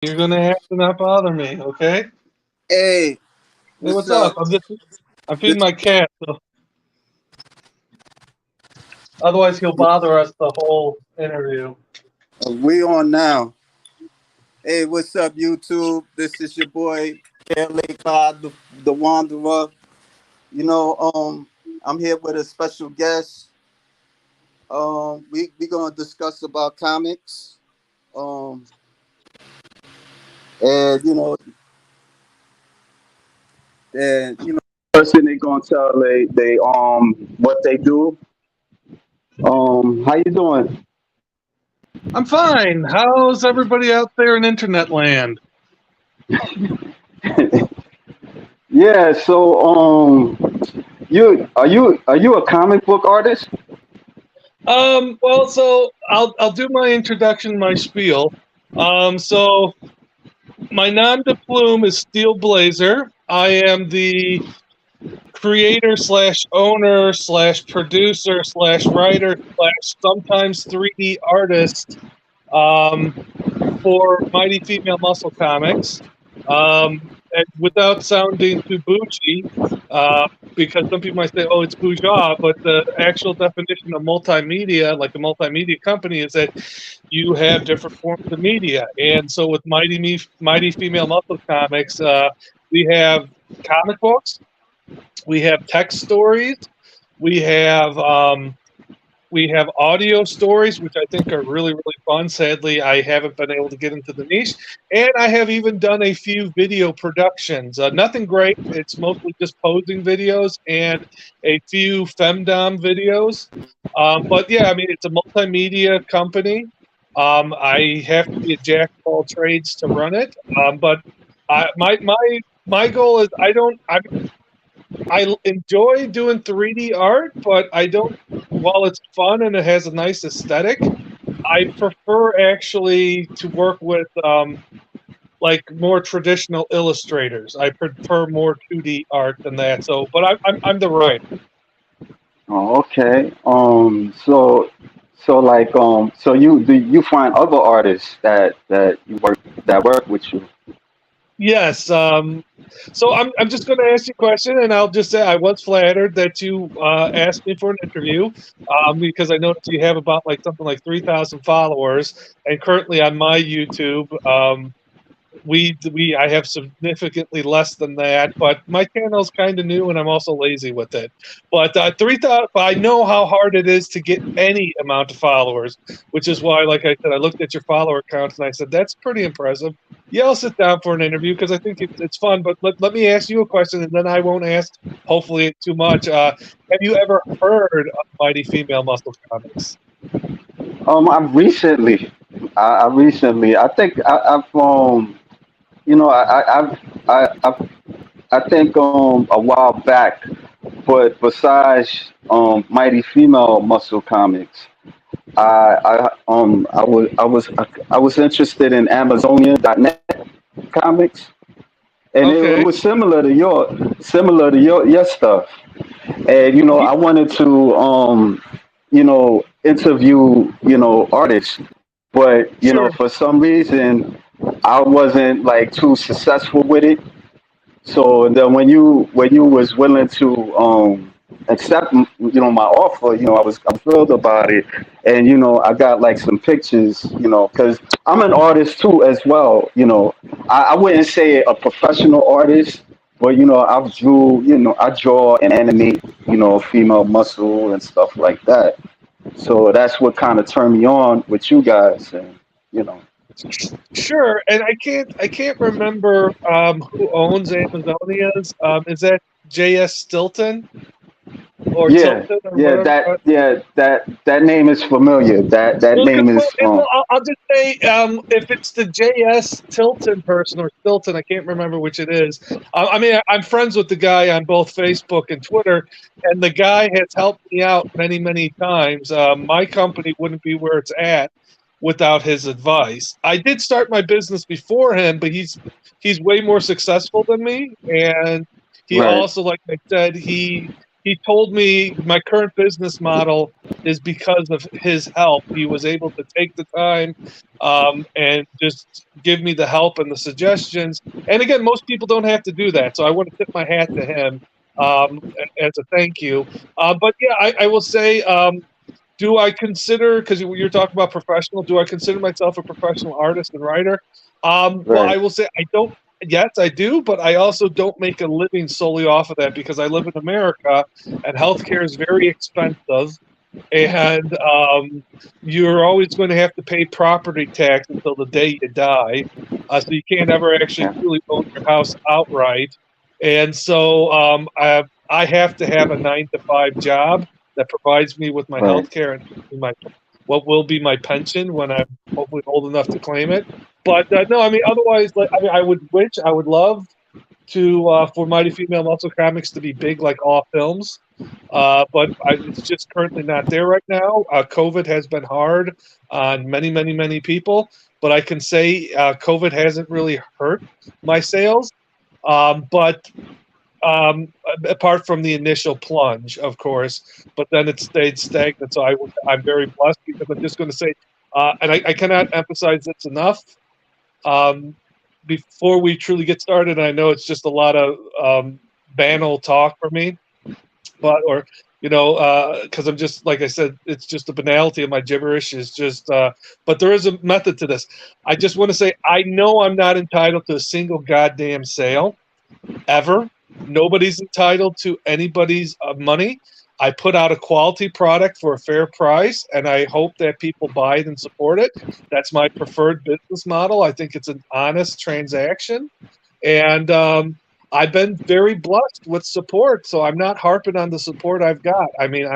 You're gonna have to not bother me, okay? Hey, Hey, what's what's up? up? I'm This, feeding my cat, so otherwise he'll bother us the whole interview. we on now. Hey, what's up, YouTube? This is your boy, LA Clyde, the Wanderer. You know, I'm here with a special guest. We gonna discuss about comics. Um, and person they gonna tell they what they do. How you doing? I'm fine. How's everybody out there in internet land? Yeah. So you a comic book artist? Well, so I'll do my introduction, my spiel. So my nom de plume is Steel Blazer. I am the creator slash owner slash producer slash writer slash sometimes 3D artist um, for Mighty Female Muscle Comics. And without sounding too bougie, uh, because some people might say, "Oh, it's bourgeois," but the actual definition of multimedia, like a multimedia company, is that you have different forms of media. And so, with Mighty Female Muscle Comics, we have comic books, we have text stories, we have we have audio stories, which I think are really, really fun. Sadly, I haven't been able to get into the niche. And I have even done a few video productions. Nothing great. It's mostly just posing videos and a few femdom videos. But yeah, I mean, it's a multimedia company. I have to be a jack of all trades to run it. But my goal is I enjoy doing 3D art, but I don't. While it's fun and it has a nice aesthetic, I prefer actually to work with like more traditional illustrators. I prefer more 2D art than that. So, but I'm the writer. Oh, okay. So you find other artists that work with you? Yes. So I'm just going to ask you a question, and I'll just say I was flattered that you asked me for an interview, because I noticed you have about like something like 3,000 followers, and currently on my YouTube, I have significantly less than that, but my channel's kind of new and I'm also lazy with it. But 3,000, I know how hard it is to get any amount of followers, which is why, like I said, I looked at your follower count and I said that's pretty impressive. Yeah, I'll sit down for an interview because I think it's fun. But let me ask you a question, and then I won't ask hopefully too much. Have you ever heard of Mighty Female Muscle Comics? I think I've you know I think a while back, but besides Mighty Female Muscle Comics, I was interested in Amazonian.net comics, and it Okay, was similar to your stuff. And I wanted to interview artists, but sure. for some reason I wasn't like too successful with it. So then when you was willing to accept my offer, I was thrilled about it, and I got like some pictures, because I'm an artist too as well. I wouldn't say a professional artist, but I draw and animate, female muscle and stuff like that. So that's what kind of turned me on with you guys, and you know. Sure, and I can't remember who owns Amazonia's. Is that J.S. Stilton or Yeah, Tilton or whatever? that name is familiar. That Well, name is I'll just say if it's the J.S. Tilton person or Stilton, I can't remember which it is. I mean, I'm friends with the guy on both Facebook and Twitter, and the guy has helped me out many, many times. My company wouldn't be where it's at without his advice. I did start my business before him, but he's way more successful than me, and he right. also, like I said, he he told me my current business model is because of his help. He was able to take the time and just give me the help and the suggestions. And again, most people don't have to do that, so I want to tip my hat to him as a thank you. But yeah, I will say, do I consider, because you're talking about professional, do I consider myself a professional artist and writer? Well, I Right. will say I don't. Yes, I do, but I also don't make a living solely off of that because I live in America and healthcare is very expensive. And you're always going to have to pay property tax until the day you die. So you can't ever actually Yeah. truly own your house outright. And so I have to have a 9 to 5 job that provides me with my Right. health care and my what will be my pension when I'm hopefully old enough to claim it. But no, I mean, otherwise, like, I mean, I would love to for Mighty Female Muscle Comics to be big like all films. It's just currently not there right now. COVID has been hard on many, many, many people, but I can say COVID hasn't really hurt my sales. But apart from the initial plunge, of course, but then it stayed stagnant. So I'm very blessed because I'm just going to say, and I cannot emphasize this enough. Um, Before we truly get started, I know it's just a lot of banal talk for me, but or because I'm just like I said, it's just the banality of my gibberish is just. But there is a method to this. I just want to say I know I'm not entitled to a single goddamn sale ever. Nobody's entitled to anybody's money. I put out a quality product for a fair price, and I hope that people buy it and support it. That's my preferred business model. I think it's an honest transaction, and I've been very blessed with support. So I'm not harping on the support I've got. I mean,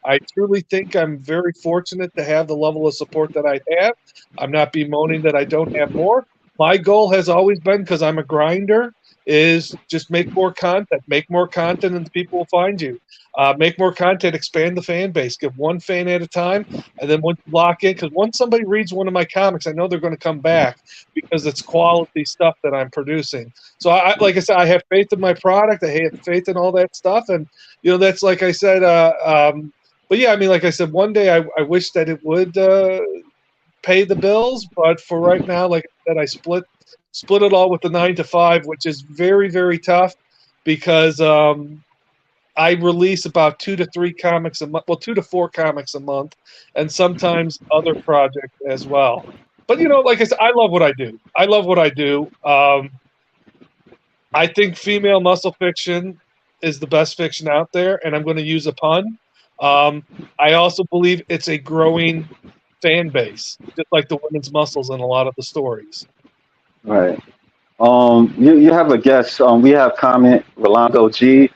I truly think I'm very fortunate to have the level of support that I have. I'm not bemoaning that I don't have more. My goal has always been, because I'm a grinder, is just make more content, and people will find you. Make more content, expand the fan base, give one fan at a time, and then once you lock in, because once somebody reads one of my comics, I know they're going to come back because it's quality stuff that I'm producing. So, like I said, I have faith in my product. I have faith in all that stuff, and that's like I said. But yeah, I mean, like I said, one day I wish that it would pay the bills, but for right now, like I said, I split it all with the 9 to 5, which is very, very tough because I release about 2 to 3 comics a month, well, 2 to 4 comics a month, and sometimes other projects as well. But like I said, I love what I do. I love what I do. I think female muscle fiction is the best fiction out there, and I'm going to use a pun. I also believe it's a growing fan base, just like the women's muscles in a lot of the stories. Right. You have a guest. We have comment Rolando G.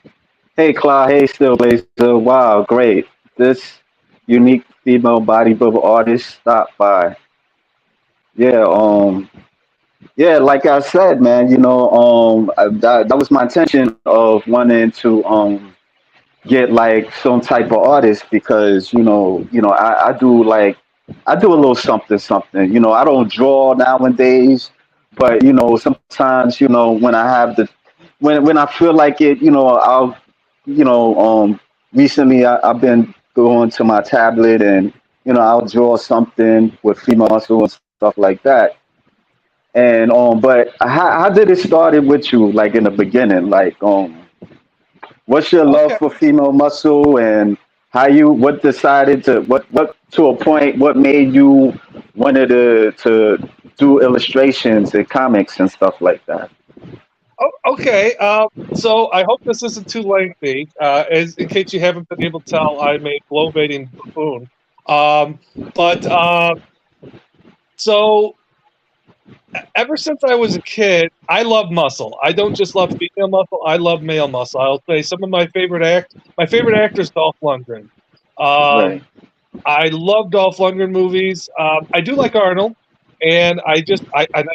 Hey, Clyde. Hey, Still Blazer. Wow, great. This unique female bodybuilder artist stopped by. Yeah. Yeah. Like I said, man. That was my intention of wanting to get like some type of artist because I do like I do a little something something. I don't draw nowadays, but sometimes when I have the when I feel like it, I'll you know recently I've been going to my tablet and I'll draw something with female muscle and stuff like that. And but how did it started with you like in the beginning? Like what's your love Okay. for female muscle and what decided to what to a point what made you wanted to do illustrations and comics and stuff like that? Oh, okay. So I hope this isn't too lengthy. As in case you haven't been able to tell, I'm a glow-baiting buffoon. Um, but so ever since I was a kid, I love muscle. I don't just love female muscle. I love male muscle. I'll say some of my favorite actor is Dolph Lundgren. Right, Um, I love Dolph Lundgren movies. I do like Arnold, and I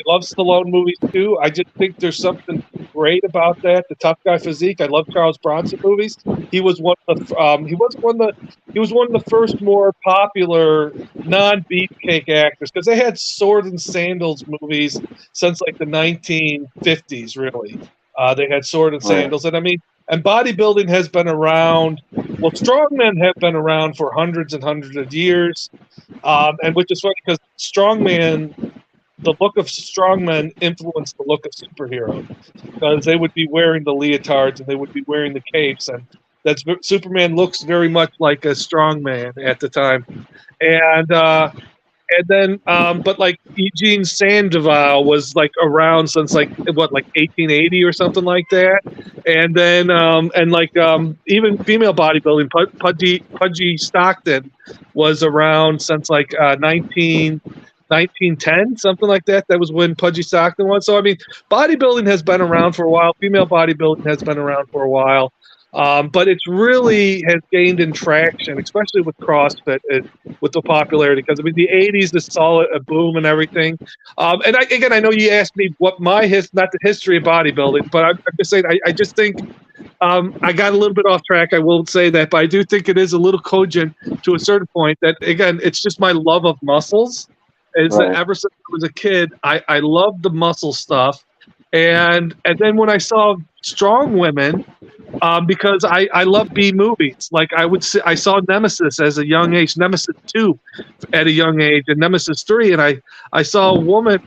love Stallone movies too. I just think there's something great about that. The tough guy physique. I love Charles Bronson movies. He was one of the he was one of the first more popular non-beefcake actors because they had sword and sandals movies since like the 1950s. Really, they had sword and right, sandals, and I mean, And bodybuilding has been around. Well, strongmen have been around for hundreds and hundreds of years, and which is funny because the look of strongmen influenced the look of superheroes because they would be wearing the leotards and they would be wearing the capes, and Superman looks very much like a strongman at the time, and then, but like Eugene Sandoval was like around since like 1880 or something like that, and then even female bodybuilding, Pudgy Stockton was around since like 1910, something like that. That was when Pudgy Stockton was. So I mean, bodybuilding has been around for a while. Female bodybuilding has been around for a while. But it's really has gained in traction, especially with CrossFit, with the popularity. Because I mean, the '80s, this saw a boom and everything. And I know you asked me what not the history of bodybuilding, but I'm just saying, I just think I got a little bit off track. I will say that, but I do think it is a little cogent to a certain point. That again, it's just my love of muscles. Is that ever since I was a kid, I loved the muscle stuff, and then when I saw strong women. Because I love B movies. Like I saw Nemesis as a young age, Nemesis 2 at a young age, and Nemesis 3, and I saw a woman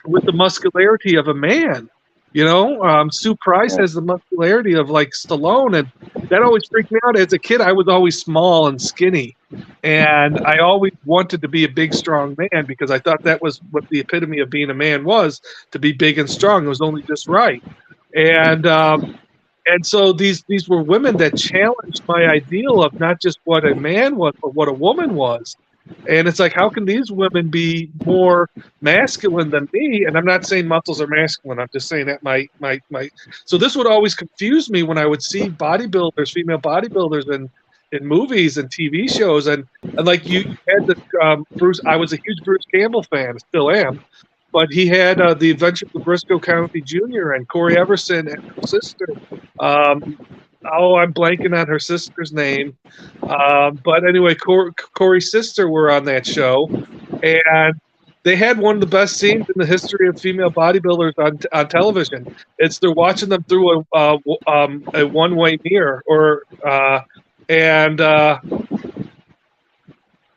with the muscularity of a man. Sue Price has the muscularity of like Stallone, and that always freaked me out. As a kid, I was always small and skinny, and I always wanted to be a big, strong man because I thought that was what the epitome of being a man was, to be big and strong. It was only just right, and so these were women that challenged my ideal of not just what a man was, but what a woman was. And it's like, how can these women be more masculine than me? And I'm not saying muscles are masculine. I'm just saying that my. So this would always confuse me when I would see bodybuilders, female bodybuilders, in movies and TV shows. And like you had the Bruce. I was a huge Bruce Campbell fan, still am. But he had the Adventures of Briscoe County Jr. and Corey Everson and her sister. I'm blanking on her sister's name. But anyway, Corey's sister were on that show. And they had one of the best scenes in the history of female bodybuilders on television. They're watching them through a one-way mirror,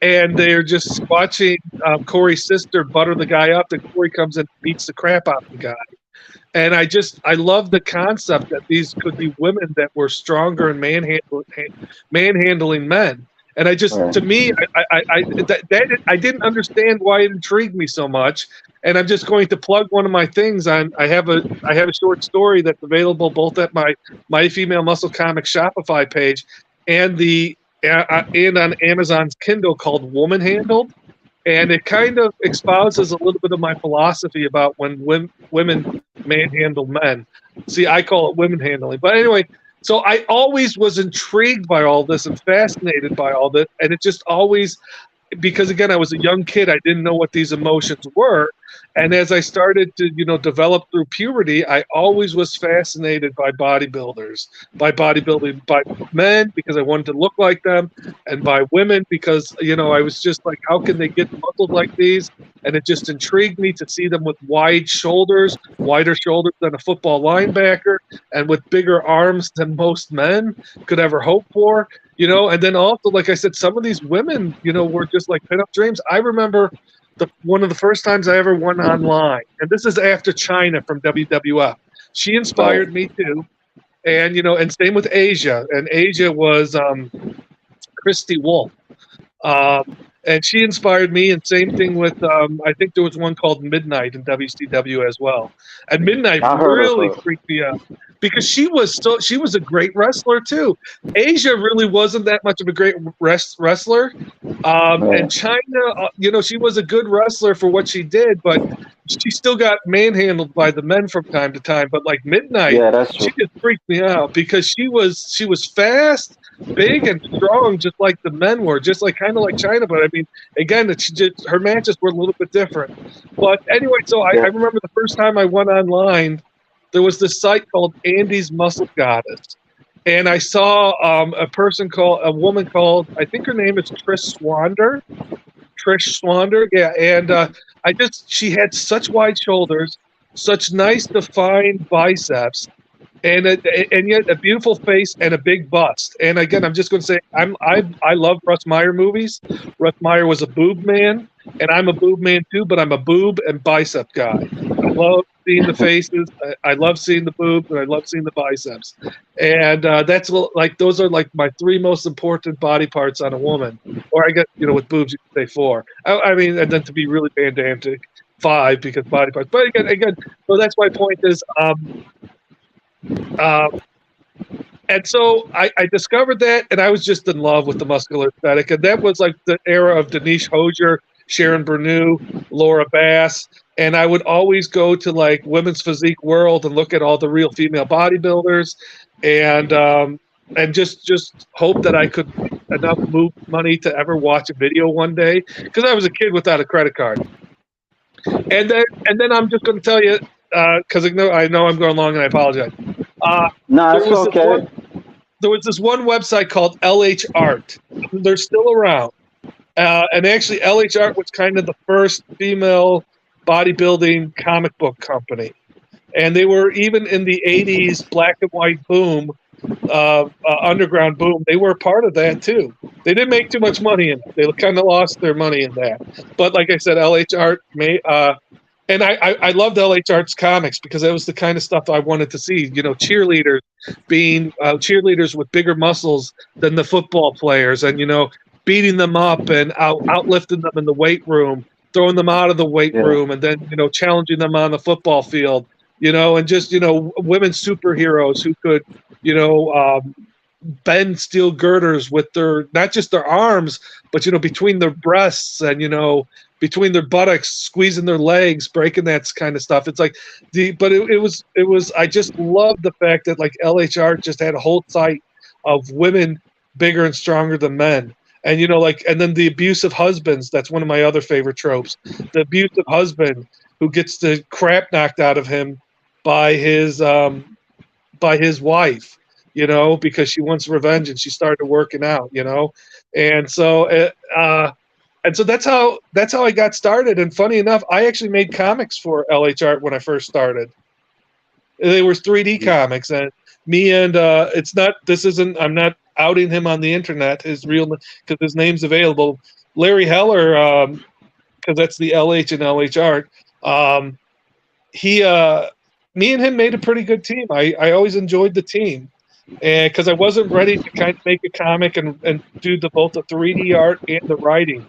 and they're just watching Corey's sister butter the guy up, and Corey comes and beats the crap out of the guy. And I love the concept that these could be women that were stronger and manhandling men. And to me, I didn't understand why it intrigued me so much. And I'm just going to plug one of my things. I have a short story that's available both at my Mighty Female Muscle Comix Shopify page and and on Amazon's Kindle called Woman Handled. And it kind of espouses a little bit of my philosophy about when women manhandle men. See, I call it women handling. But anyway, so I always was intrigued by all this and fascinated by all this. And it just always, because again, I was a young kid, I didn't know what these emotions were. And as I started to, develop through puberty, I always was fascinated by bodybuilders, by men because I wanted to look like them, and by women because, I was just like, how can they get muscles like these? And it just intrigued me to see them with wider shoulders than a football linebacker, and with bigger arms than most men could ever hope for, And then also, like I said, some of these women, were just like pinup dreams. I remember one of the first times I ever went online, and this is after China from WWF. She inspired me too, and and same with Asia. And Asia was Christy Wolf, and she inspired me. And same thing with I think there was one called Midnight in WCW as well. And Midnight really freaked me out because she was a great wrestler too. Asia really wasn't that much of a great wrestler. And China, she was a good wrestler for what she did, but she still got manhandled by the men from time to time. But like Midnight, she just freaked me out because she was fast, big, and strong, just like the men were, just like kind of like China. But I mean, again, her matches were a little bit different. But anyway, so I remember the first time I went online, there was this site called Andy's Muscle Goddess. And I saw a woman called, I think her name is Trish Swander. Yeah. And she had such wide shoulders, such nice defined biceps. and yet a beautiful face and a big bust. And again, I'm just going to say I love Russ Meyer movies. Russ Meyer was a boob man, and I'm a boob man too, but I'm a boob and bicep guy. I love seeing the faces. I love seeing the boobs, and I love seeing the biceps. And that's like those are like my three most important body parts on a woman. Or I guess with boobs you could say four. I mean, and then to be really pedantic, five because body parts. But again, so that's my point is. Uh, and so I discovered that, and I was just in love with the muscular aesthetic. And that was like the era of Denise Hosier, Sharon Berneau, Laura Bass. And I would always go to like Women's Physique World and look at all the real female bodybuilders, and just hope that I could enough move money to ever watch a video one day, because I was a kid without a credit card. And then I'm just going to tell you, because I know I'm going long, and I apologize. No, it's okay. There was this one website called LH Art. They're still around. And actually, LH Art was kind of the first female bodybuilding comic book company. And they were, even in the 80s black and white boom, underground boom, they were a part of that too. They didn't make too much money in it. They kind of lost their money in that. But like I said, LH Art and I loved LH Art's comics because that was the kind of stuff I wanted to see. Cheerleaders being cheerleaders with bigger muscles than the football players, and beating them up and outlifting them in the weight room, throwing them out of the weight room, and then challenging them on the football field. And just women superheroes who could bend steel girders with their, not just their arms, but between their breasts and between their buttocks, squeezing their legs, breaking that kind of stuff. It's like it was I just loved the fact that like LH Art just had a whole site of women bigger and stronger than men. And and then the abusive husbands, that's one of my other favorite tropes. The abusive husband who gets the crap knocked out of him by his wife, because she wants revenge and she started working out, and so and so that's how I got started. And funny enough, I actually made comics for LH Art when I first started. They were 3D comics, and me and I'm not outing him on the internet, his real, because his name's available. Larry Heller, because that's the LH and LH Art. Me and him made a pretty good team. I always enjoyed the team, and because I wasn't ready to kind of make a comic and do both the 3D art and the writing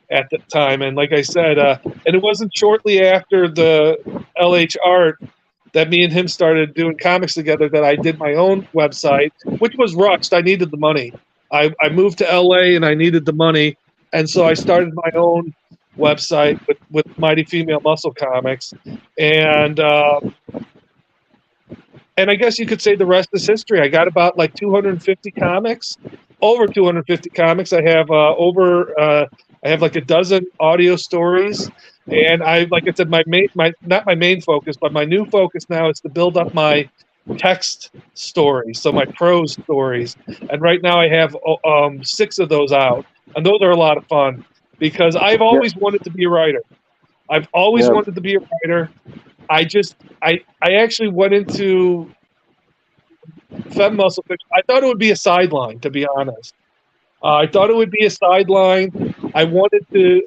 at the time. And like I said, and it wasn't shortly after the LH Art that me and him started doing comics together that I did my own website, which was rushed. I needed the money. I moved to LA and I needed the money, and so I started my own website with Mighty Female Muscle Comix, and I guess you could say the rest is history. I got about like 250 comics, over 250 comics. I have I have like a dozen audio stories, and like I said, not my main focus, but my new focus now is to build up my text stories, so my prose stories. And right now I have 6 of those out, and those are a lot of fun because I've always wanted to be a writer. I've always wanted to be a writer. I actually went into Fem Muscle Fiction. I thought it would be a sideline, to be honest. I thought it would be a sideline. I wanted to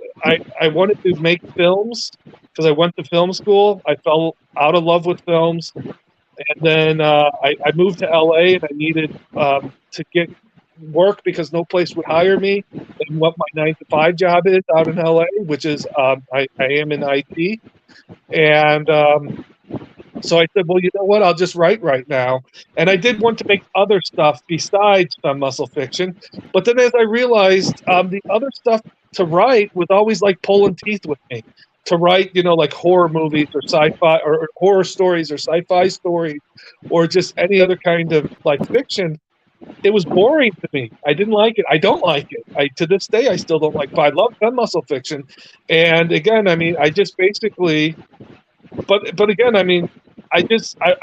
make films because I went to film school. I fell out of love with films, and then I moved to LA, and I needed to get work because no place would hire me than what my 9-to-5 job is out in LA, which is I am in IT. And so I said, well, you know what? I'll just write right now. And I did want to make other stuff besides Fem Muscle Fiction. But then as I realized, the other stuff to write was always like pulling teeth with me. To write, like horror movies or sci-fi or horror stories or sci-fi stories or just any other kind of like fiction, it was boring to me. I didn't like it. I don't like it. To this day, I still don't like it. But I love Fem Muscle Fiction. And again, I mean, I just basically, but again, I mean, I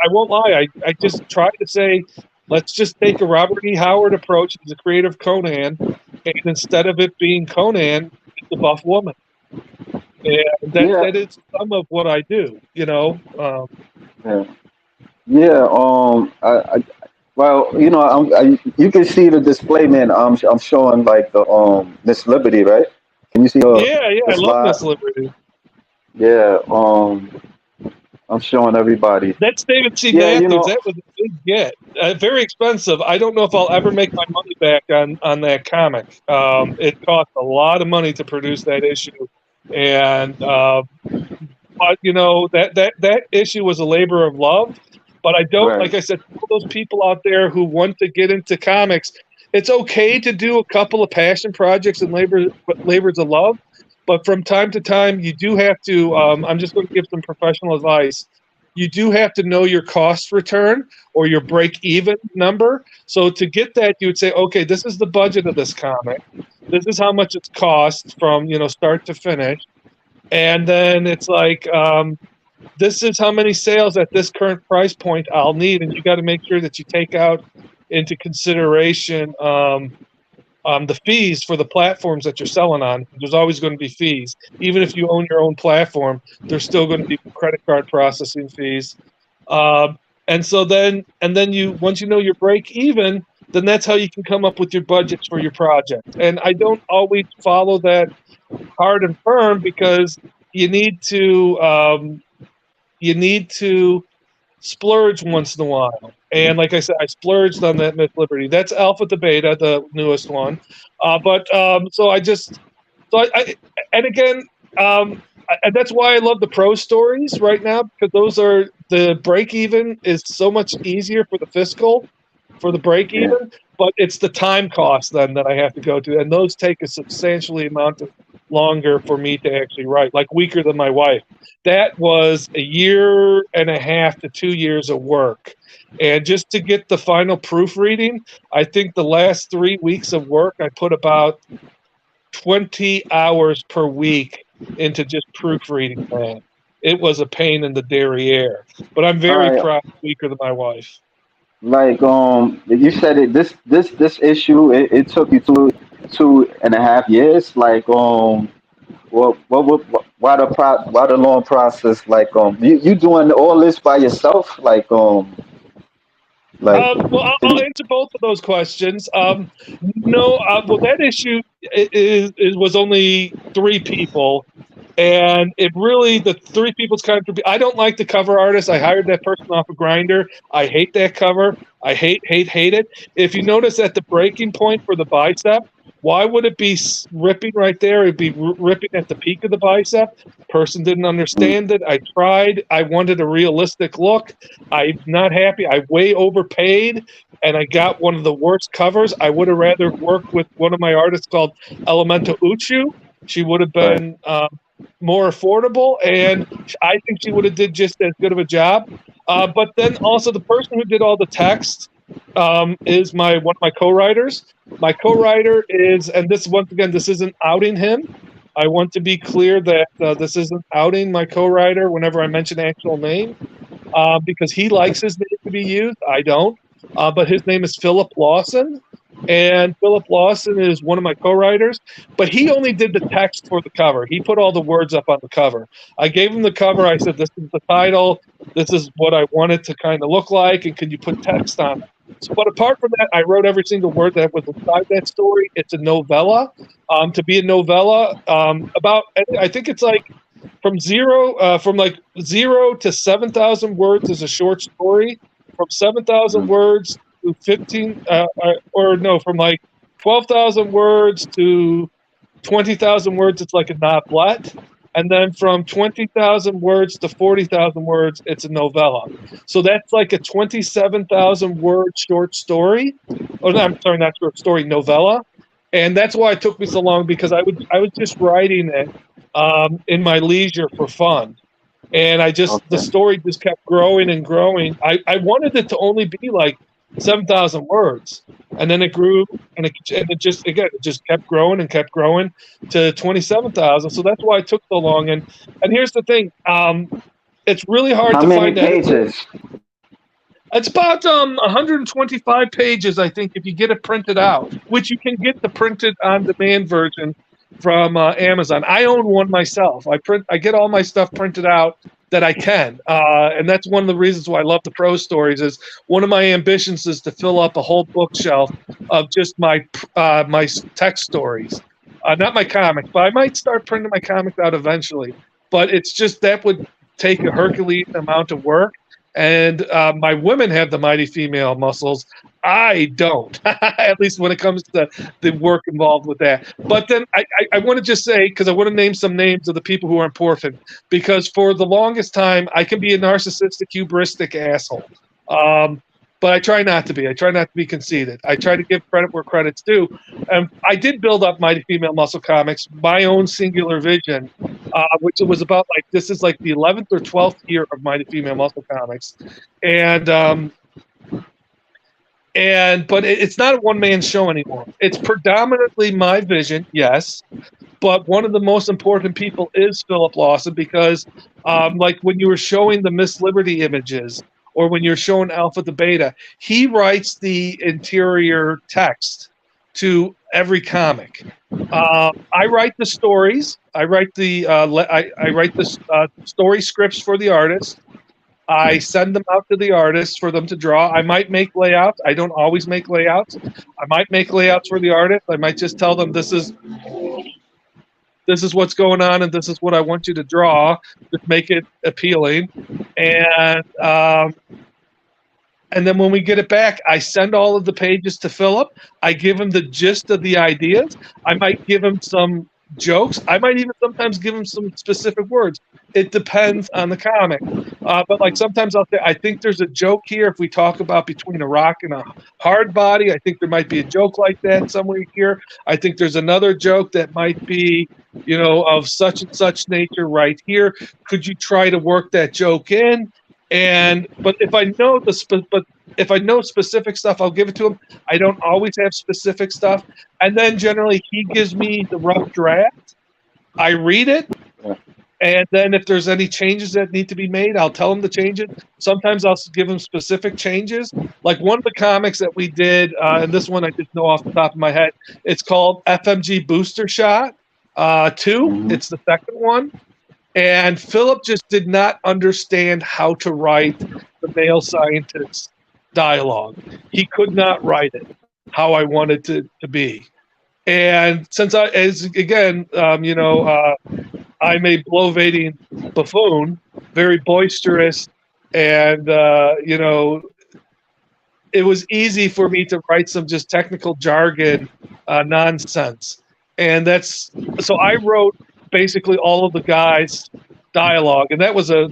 won't lie. I just tried to say, let's just take a Robert E. Howard approach to the creator of Conan, and instead of it being Conan, it's a buff woman. And that is some of what I do, Yeah. Yeah. Well, you can see the display, man. I'm showing like the Miss Liberty, right? Can you see Yeah, yeah, the I love Miss slide? Liberty. Yeah. I'm showing everybody. That's David C. Yeah. Matthews. That was a big get. Very expensive. I don't know if I'll ever make my money back on that comic. It cost a lot of money to produce that issue, and but that issue was a labor of love. But I don't, Right. like I said, all those people out there who want to get into comics, it's okay to do a couple of passion projects and labors of love. But from time to time, you do have to. I'm just going to give some professional advice. You do have to know your cost return or your break even number. So to get that, you would say, okay, this is the budget of this comic. This is how much it's cost from start to finish, and then it's like this is how many sales at this current price point I'll need, and you got to make sure that you take out into consideration the fees for the platforms that you're selling on. There's always going to be fees, even if you own your own platform. There's still going to be credit card processing fees, and so then you once you know your break even, then that's how you can come up with your budgets for your project. And I don't always follow that hard and firm because you need to um, you need to splurge once in a while. And like I said, I splurged on that Myth Liberty. That's Alpha to Beta, the newest one. But so I just so I and again, and that's why I love the pro stories right now, because those are the break even is so much easier for the fiscal for the break Yeah. even, but it's the time cost then that I have to go to, and those take a substantially amount of longer for me to actually write, like Weaker Than My Wife. That was a year and a half to 2 years of work. And just to get the final proofreading, I think the last 3 weeks of work, I put about 20 hours per week into just proofreading that. It was a pain in the derriere, but I'm All very right. proud of Weaker Than My Wife. Like you said it. This issue it took you 2.5 years. Like why the long process? Like you doing all this by yourself? Like Well, I'll answer both of those questions. No, well, that issue was only three people, and it really the three people's contribution. I don't like the cover artist. I hired that person off of Grinder. I hate that cover. I hate it. If you notice at the breaking point for the bicep, why would it be ripping right there? It'd be ripping at the peak of the bicep. Person didn't understand it. I tried. I wanted a realistic look. I'm not happy. I way overpaid and I got one of the worst covers. I would have rather worked with one of my artists called Elemento Uchu. She would have right. been more affordable, and I think she would have did just as good of a job. But then also the person who did all the text is one of my co-writers. My co-writer is, and this once again, this isn't outing him. I want to be clear that this isn't outing my co-writer whenever I mention actual name, because he likes his name to be used. I don't. But his name is Philip Lawson. And Philip Lawson is one of my co-writers, but he only did the text for the cover. He put all the words up on the cover. I gave him the cover. I said, this is the title. This is what I want it to kind of look like. And can you put text on it? So, but apart from that, I wrote every single word that was inside that story. It's a novella. To be a novella, I think it's like from like 0 to 7,000 words is a short story. From 7,000 words to 15, from like 12,000 words to 20,000 words, it's like a novelette. And then from 20,000 words to 40,000 words, it's a novella. So that's like a 27,000 word short story. Oh, no, I'm sorry, not short story, novella. And that's why it took me so long, because I was just writing it in my leisure for fun. And the Okay. story just kept growing and growing. I wanted it to only be like 7,000 words, and then it grew, and it just kept growing and kept growing to 27,000. So that's why it took so long. And here's the thing, it's really hard How to many find editors. pages? It's about 125 pages, I think, if you get it printed out, which you can get the printed on demand version from Amazon. I own one myself. I get all my stuff printed out that I can, and that's one of the reasons why I love the pro stories. Is one of my ambitions is to fill up a whole bookshelf of just my text stories, not my comics. But I might start printing my comics out eventually. But it's just that would take a Herculean amount of work. And my women have the Mighty Female Muscles. I don't, at least when it comes to the work involved with that. But then I want to just say, because I want to name some names of the people who are important, because for the longest time, I can be a narcissistic, hubristic asshole. But I try not to be. I try not to be conceited. I try to give credit where credit's due. I did build up Mighty Female Muscle Comix, my own singular vision, which was about like, this is like the 11th or 12th year of Mighty Female Muscle Comix. But it's not a one-man show anymore. It's predominantly my vision, yes, but one of the most important people is Philip Lawson, because like when you were showing the Miss Liberty images, or when you're showing Alpha to Beta, he writes the interior text to every comic. I write the stories. I write the story scripts for the artists. I send them out to the artists for them to draw. I might make layouts. I don't always make layouts. I might make layouts for the artist. I might just tell them this is what's going on and this is what I want you to draw to make it appealing. And then when we get it back, I send all of the pages to Philip. I give him the gist of the ideas. I might give him some jokes. I might even sometimes give him some specific words. It depends on the comic. But like sometimes I'll say, I think there's a joke here. If we talk about between a rock and a hard body, I think there might be a joke like that somewhere here. I think there's another joke that might be, of such and such nature right here. Could you try to work that joke in? But if I know specific stuff, I'll give it to him. I don't always have specific stuff. And then generally he gives me the rough draft. I read it. And then if there's any changes that need to be made, I'll tell him the changes. Sometimes I'll give him specific changes. Like one of the comics that we did, and this one I just know off the top of my head, it's called FMG Booster Shot 2. Mm-hmm. It's the second one. And Philip just did not understand how to write the male scientist dialogue. He could not write it how I wanted to be. And since I'm a bloviating buffoon, very boisterous, and it was easy for me to write some just technical jargon nonsense. And so I wrote basically all of the guys' dialogue, and that was a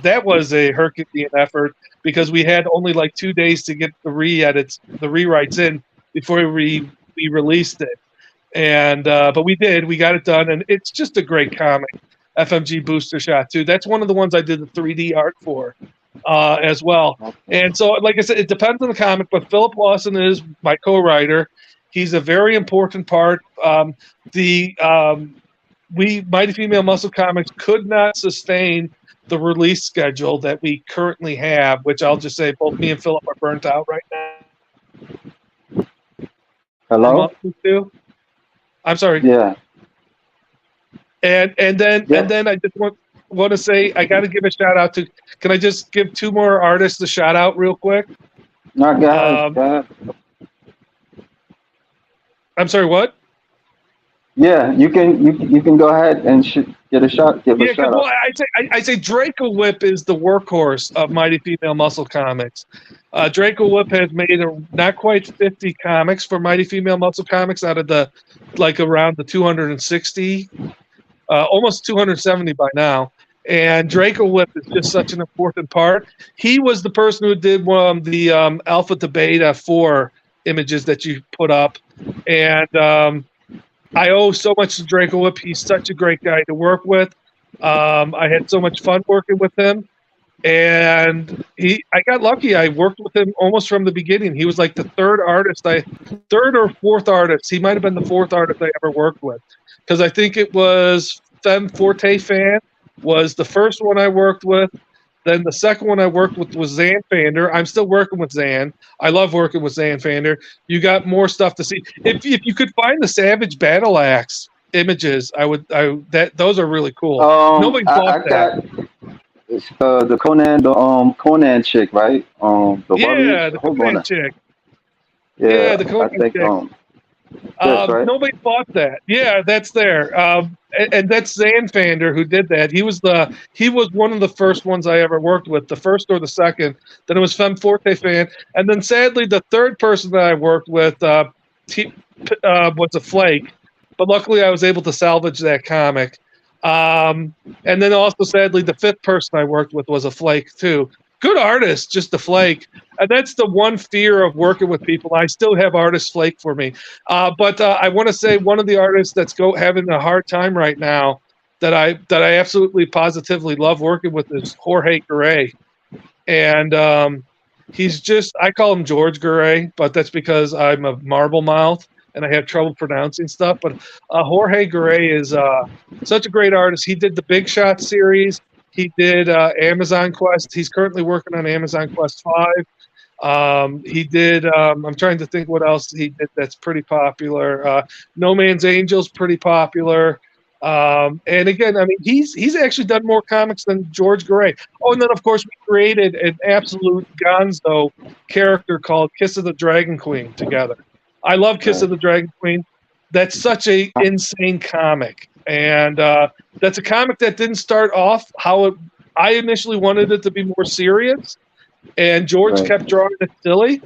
Herculean effort, because we had only like 2 days to get the rewrites in before we released it. And but we got it done, and it's just a great comic. FMG Booster Shot 2. That's one of the ones I did the 3D art for as well. And so, like I said, it depends on the comic, but Philip Lawson is my co-writer. He's a very important part. Mighty Female Muscle Comix could not sustain the release schedule that we currently have, which I'll just say both me and Philip are burnt out right now. Hello? I'm sorry. Yeah. And then I just want to say I got to give a shout out to. Can I just give 2 more artists a shout out real quick? No, go ahead. I'm sorry. What? Yeah, you can go ahead and give a shout out. I say Draco Whip is the workhorse of Mighty Female Muscle Comix. Draco Whip has made not quite 50 comics for Mighty Female Muscle Comix out of around the 260. Almost 270 by now. And Draco Whip is just such an important part. He was the person who did the Alpha to Beta 4 images that you put up. And I owe so much to Draco Whip. He's such a great guy to work with. I had so much fun working with him. And I got lucky. I worked with him almost from the beginning. He was like the third or fourth artist. He might have been the fourth artist I ever worked with. Because I think it was Femme Forte Fan was the first one I worked with. Then the second one I worked with was Zan Fander. I'm still working with Zan. I love working with Zan Fander. You got more stuff to see. If you could find the Savage Battle Axe images. Those are really cool. Nobody bought I that. got the Conan chick, right? The Yeah, Warriors. the Hold on. Conan chick. Yeah, Yeah, the I Conan think chick. this right. Nobody bought that. Yeah, that's there. And that's Zanfander who did that. He was one of the first ones I ever worked with, the first or the second. Then it was Femme Forte fan, and then sadly the third person that I worked with was a flake. But luckily I was able to salvage that comic. And then also sadly the fifth person I worked with was a flake too. Good artist, just a flake. And that's the one fear of working with people. I still have artists flake for me. But I want to say one of the artists that's having a hard time right now that I absolutely positively love working with is Jorge Garay, and he's just, I call him George Garay, but that's because I'm a marble mouth and I have trouble pronouncing stuff. But Jorge Garay is such a great artist. He did the Big Shot series. He did Amazon Quest. He's currently working on Amazon Quest 5. He did. I'm trying to think what else he did that's pretty popular. No Man's Angel's pretty popular. And again, I mean, he's actually done more comics than George Garay. Oh, and then of course we created an absolute gonzo character called Kiss of the Dragon Queen together. I love Kiss of the Dragon Queen. That's such a insane comic, and that's a comic that didn't start off I initially wanted it to be more serious. And George kept drawing it silly.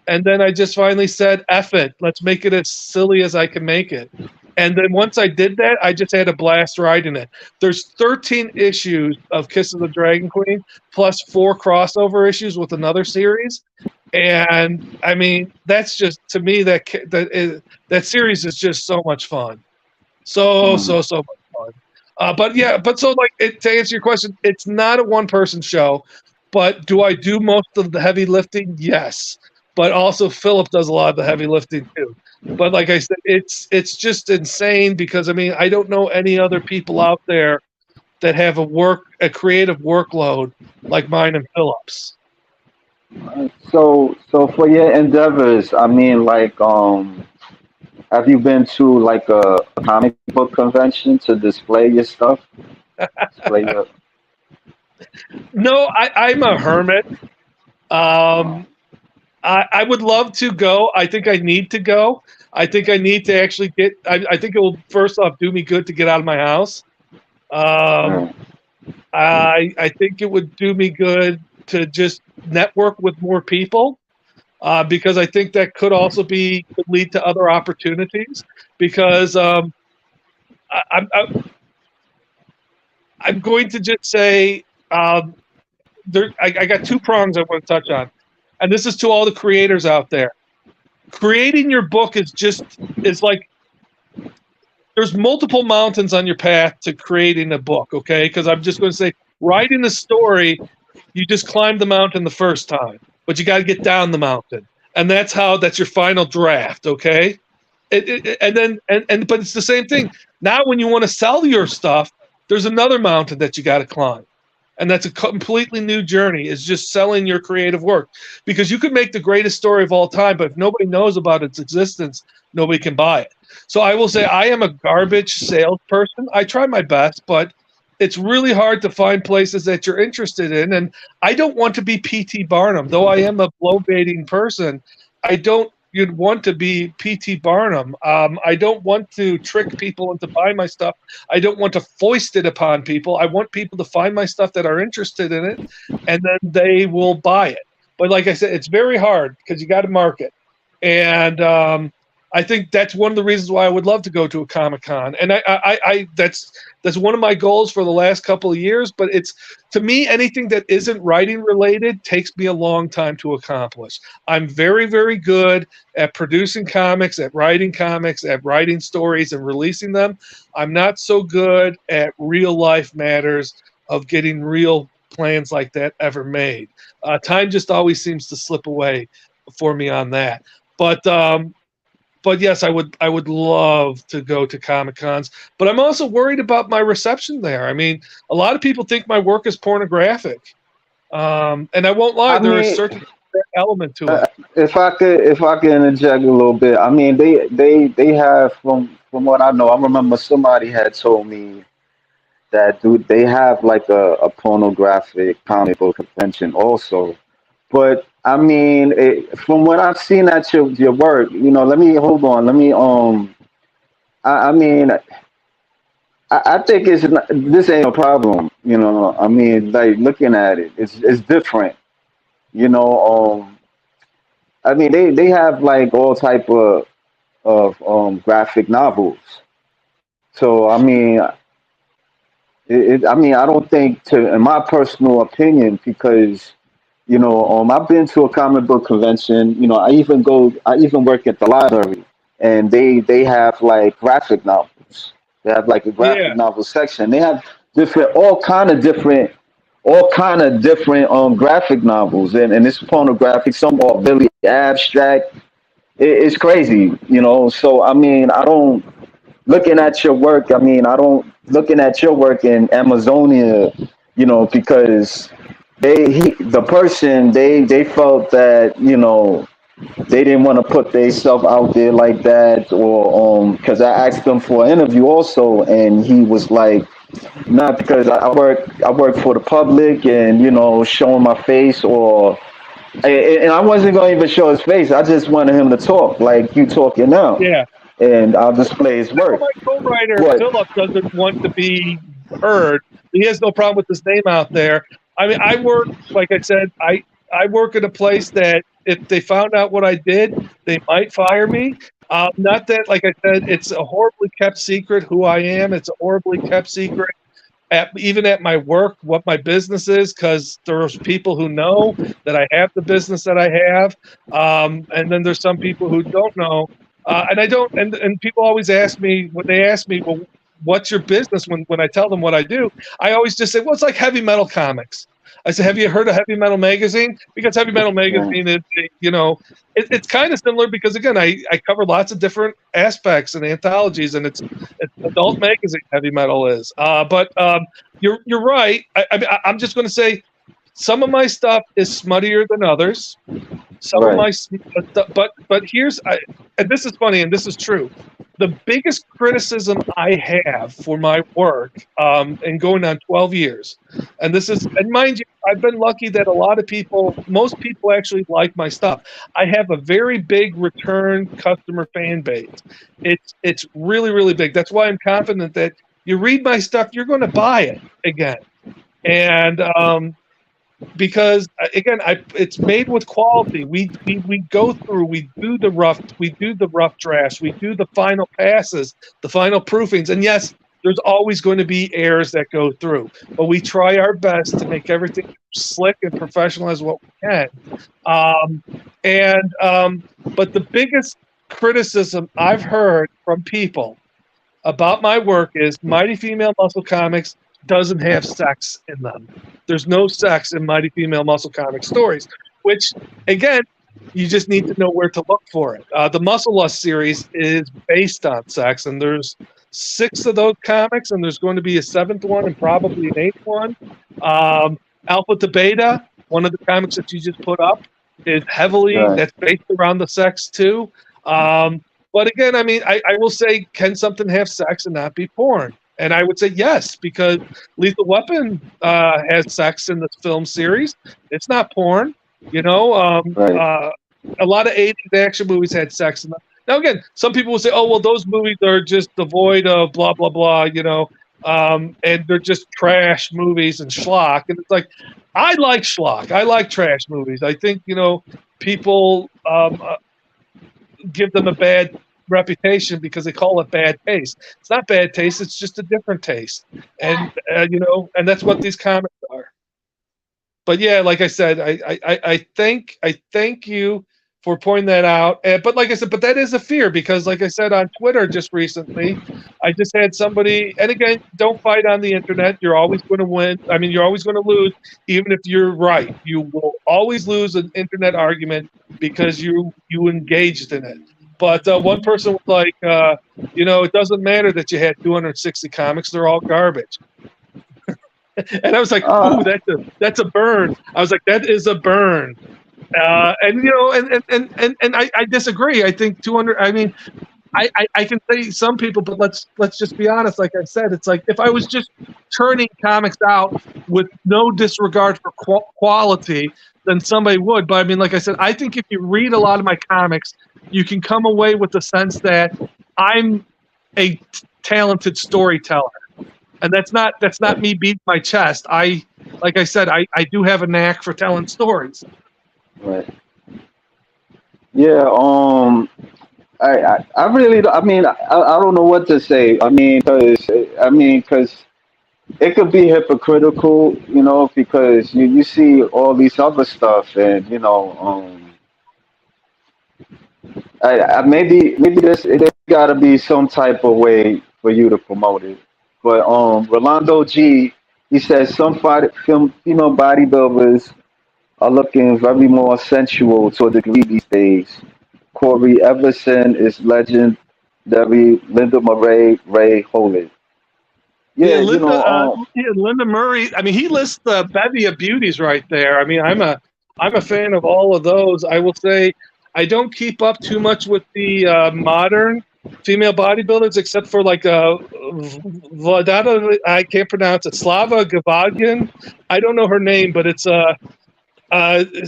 And then I just finally said, F it. Let's make it as silly as I can make it. And then once I did that, I just had a blast writing it. There's 13 issues of Kiss of the Dragon Queen, plus 4 crossover issues with another series. And I mean, that's just, to me, that series is just so much fun. So much fun. But so like, to answer your question, it's not a one-person show. But do I do most of the heavy lifting? Yes. But also Philip does a lot of the heavy lifting too. But like I said, it's just insane because I mean I don't know any other people out there that have a creative workload like mine and Philip's. So for your endeavors, I mean, like, have you been to like a comic book convention to display your stuff? Display your. No, I'm a hermit. I would love to go. I think I need to go. I think I need to actually I think it will first off do me good to get out of my house. I think it would do me good to just network with more people because I think that could also could lead to other opportunities because I'm going to just say I got 2 prongs I want to touch on. And this is to all the creators out there. Creating your book is like there's multiple mountains on your path to creating a book, okay? Because I'm just going to say writing a story, you just climb the mountain the first time, but you got to get down the mountain. And that's your final draft, okay? But it's the same thing. Now when you want to sell your stuff, there's another mountain that you got to climb. And that's a completely new journey, is just selling your creative work. Because you could make the greatest story of all time, but if nobody knows about its existence, nobody can buy it. So I will say I am a garbage salesperson. I try my best, but it's really hard to find places that you're interested in. And I don't want to be P.T. Barnum. Though I am a blow-baiting person, you'd want to be P.T. Barnum. I don't want to trick people into buying my stuff. I don't want to foist it upon people. I want people to find my stuff that are interested in it, and then they will buy it. But like I said, it's very hard because you got to market. And I think that's one of the reasons why I would love to go to a Comic-Con. And that's one of my goals for the last couple of years. But it's, to me, anything that isn't writing related takes me a long time to accomplish. I'm very, very good at producing comics, at writing stories and releasing them. I'm not so good at real life matters of getting real plans like that ever made. Time just always seems to slip away for me on that. But yes, I would love to go to Comic-Cons, but I'm also worried about my reception there. I mean, a lot of people think my work is pornographic, and I won't lie, there is a certain element to it. If I could interject a little bit, I mean, they have from what I know, I remember somebody had told me that dude they have like a pornographic comic book convention also. But I mean, from what I've seen at your work, let me hold on. Let me I mean, I think this ain't a problem. I mean, like looking at it, it's different. You know, I mean, they have like all type of graphic novels. So I mean, I mean, I don't think, in my personal opinion, because I've been to a comic book convention. I even work at the library, and they have like graphic novels. They have like a graphic Yeah, novel section. They have all kind of different graphic novels, and it's pornographic. Some are really abstract. It's crazy, So I mean, I don't looking at your work. I mean, I don't looking at your work in Amazonia, because the person they felt that they didn't want to put themselves out there like that, or because I asked him for an interview also, and he was like, not because I work for the public, and showing my face, or and I wasn't going to even show his face. I just wanted him to talk like you talking now, yeah. and I'll display his I know work. my co-writer But Philip doesn't want to be heard. He has no problem with his name out there. I mean, I work, like I said, I work at a place that if they found out what I did, they might fire me. Not that, like I said, it's a horribly kept secret who I am. It's a horribly kept secret even at my work what my business is, because there's people who know that I have the business that I have, and then there's some people who don't know, and I don't. And people always ask me when they ask me, well, what's your business? When I tell them what I do, I always just say, well, it's like heavy metal comics. I said, have you heard of Heavy Metal Magazine? Because Heavy Metal yeah, Magazine is, it's kind of similar because again, I cover lots of different aspects and anthologies, and it's adult magazine. Heavy Metal is, but you're right. I'm just going to say some of my stuff is smuttier than others. Some of right, my, but here's, and this is funny, and this is true. The biggest criticism I have for my work, and going on 12 years, and this is, and mind you, I've been lucky that a lot of people, most people actually like my stuff. I have a very big return customer fan base. It's really, really big. That's why I'm confident that you read my stuff, you're going to buy it again. And because again, it's made with quality. We go through, we do the rough drafts, we do the final passes, the final proofings, and yes, there's always going to be errors that go through, but we try our best to make everything slick and professional as what we can. Um, but the biggest criticism I've heard from people about my work is Mighty Female Muscle Comics doesn't have sex in them. There's no sex in Mighty Female Muscle Comics stories, which, again, you just need to know where to look for it. The Muscle Lust series is based on sex, and there's 6 of those comics, and there's going to be a 7th one and probably an 8th one. Alpha to Beta, one of the comics that you just put up, is heavily, right. that's based around the sex too. But again, I mean, I will say, can something have sex and not be porn? And I would say yes, because Lethal Weapon has sex in this film series. It's not porn, you know. Right. A lot of 80s action movies had sex in them. Now, again, some people will say, oh, well, those movies are just devoid of blah, blah, blah, you know, and they're just trash movies and schlock. And it's like, I like schlock. I like trash movies. I think, you know, people give them a bad reputation because they call it bad taste. It's not bad taste. It's just a different taste. And, you know, and that's what these comics are. But yeah, like I said, I thank you for pointing that out. But like I said, but that is a fear because, like I said on Twitter just recently, I just had somebody. And again, don't fight on the internet. You're always going to win. I mean, you're always going to lose, even if you're right. You will always lose an internet argument because you engaged in it. But one person was like, you know, it doesn't matter that you had 260 comics; they're all garbage. And I was like, "Ooh, Uh, that's a burn." I was like, "That is a burn." And you know, and I disagree. I think 200. I mean, I can say some people, but let's just be honest. Like I said, it's like if I was just churning comics out with no disregard for quality, then somebody would. But I mean, like I said, I think if you read a lot of my comics, you can come away with the sense that I'm a talented storyteller, and that's not me beating my chest. Like I said, I do have a knack for telling stories. Right. Yeah. I really, I mean, I don't know what to say. Cause it could be hypocritical, because you see all these other stuff, and maybe there got to be some type of way for you to promote it. But Rolando G, he says some female bodybuilders are looking very more sensual to a degree these days. Corey Everson is legendary. Linda Murray, Ray Holland. Yeah, Yeah, Linda Murray. I mean, he lists the bevy of beauties right there. I mean, I'm a fan of all of those. I will say I don't keep up too much with the modern female bodybuilders, except for like Vladada. I can't pronounce it. Slava Gavagian. I don't know her name, but it's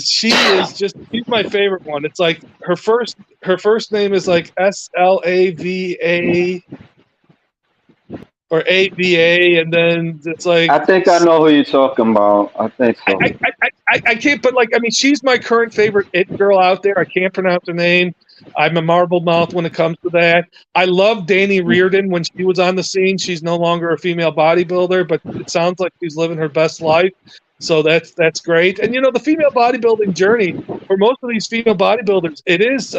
she's my favorite one. It's like her first name is like Slava or ABA, and then it's like I think I know who you're talking about. I think so. I can't, but like I mean, she's my current favorite it girl out there. I can't pronounce her name. I'm a marble mouth when it comes to that. I love Danny Reardon when she was on the scene. She's no longer a female bodybuilder, but it sounds like she's living her best life. So that's great. And the female bodybuilding journey for most of these female bodybuilders, it's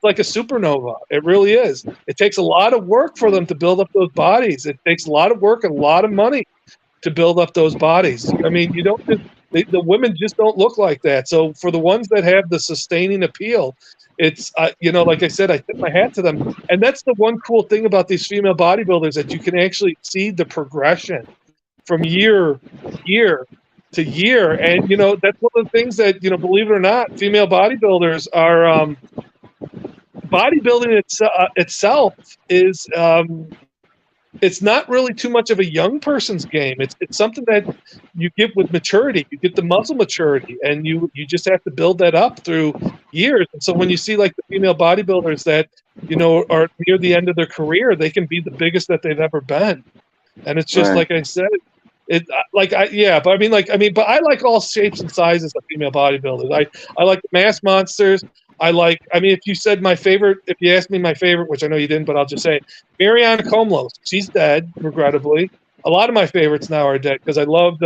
like a supernova. It really is. It takes a lot of work for them to build up those bodies. It takes a lot of work and a lot of money to build up those bodies. I mean, you don't just the women just don't look like that. So for the ones that have the sustaining appeal, it's like I said, I tip my hat to them. And that's the one cool thing about these female bodybuilders, that you can actually see the progression from year to year. And that's one of the things that believe it or not, female bodybuilders are bodybuilding itself is it's not really too much of a young person's game. It's something that you get with maturity. You get the muscle maturity, and you just have to build that up through years. And so when you see like the female bodybuilders that are near the end of their career, they can be the biggest that they've ever been. And it's just like I said, but I like all shapes and sizes of female bodybuilders. I like the mass monsters. If you said my favorite, if you asked me my favorite, which I know you didn't, but I'll just say Mariana Comlos. She's dead, regrettably. A lot of my favorites now are dead because I loved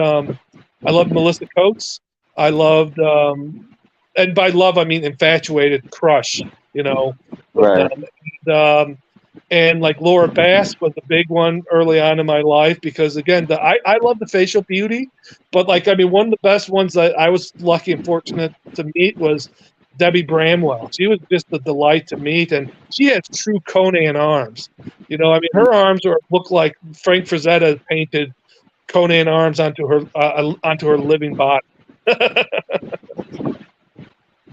Melissa Coates. I loved, and by love I mean infatuated, crush. Right. And like Laura Bass was a big one early on in my life because again, I love the facial beauty, but one of the best ones that I was lucky and fortunate to meet was Debbie Bramwell. She was just a delight to meet, and she has true Conan arms. Her arms look like Frank Frazetta painted Conan arms onto her living body.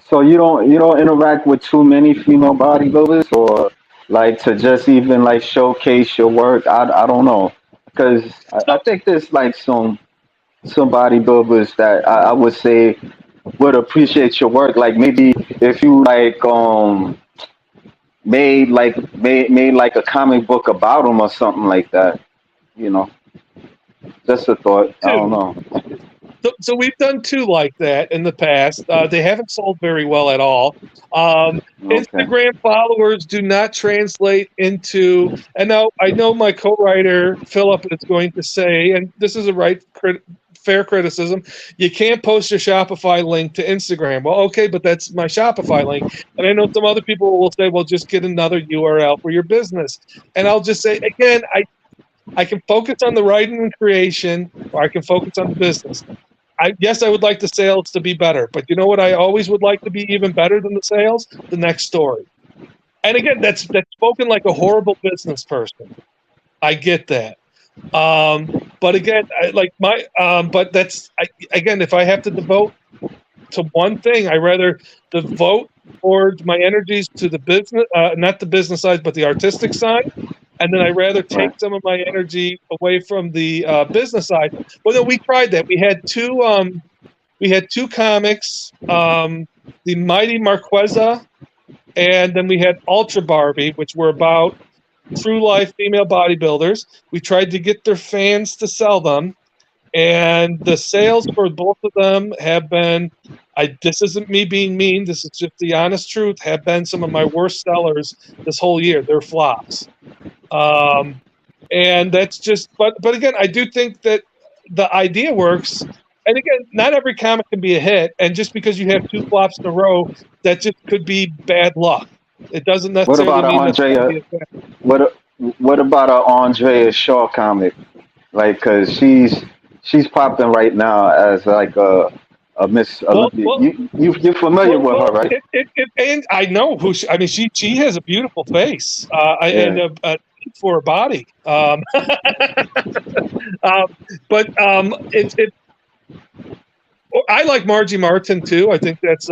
So you don't interact with too many female bodybuilders, or like to just even like showcase your work? I don't know, because I think there's like some bodybuilders that I would say would appreciate your work. Like maybe if you like made like a comic book about them or something like that. Just a thought. I don't know. So we've done two like that in the past. They haven't sold very well at all. Okay. Instagram followers do not translate into, and now I know my co-writer Philip is going to say, and this is a fair criticism, you can't post your Shopify link to Instagram. Well, okay, but that's my Shopify link. And I know some other people will say, well, just get another URL for your business. And I'll just say, again, I can focus on the writing and creation, or I can focus on the business. Yes, I would like the sales to be better, but you know what I always would like to be even better than the sales? The next story. And again, that's spoken like a horrible business person. I get that. But again, again, if I have to devote to one thing, I rather devote towards my energies to the business, not the business side, but the artistic side. And then I rather take Right. some of my energy away from the business side. Well, no, we tried that. We had two comics, the Mighty Marquesa, and then we had Ultra Barbie, which were about true life female bodybuilders. We tried to get their fans to sell them, and the sales for both of them have been. This isn't me being mean. This is just the honest truth. Have been some of my worst sellers this whole year. They're flops. And that's just, but again, I do think that the idea works. And again, not every comic can be a hit. And just because you have two flops in a row, that just could be bad luck. It doesn't What necessarily about a mean that's going to Andrea? be a bad. What what about a Andrea Shaw comic? Like, cause she's popping right now as like a Miss Well, Olympia. well, You're familiar with her, right? and I know who I mean, she has a beautiful face, and Yeah. a for her body. Um, but I like Margie Martin too. I think that's.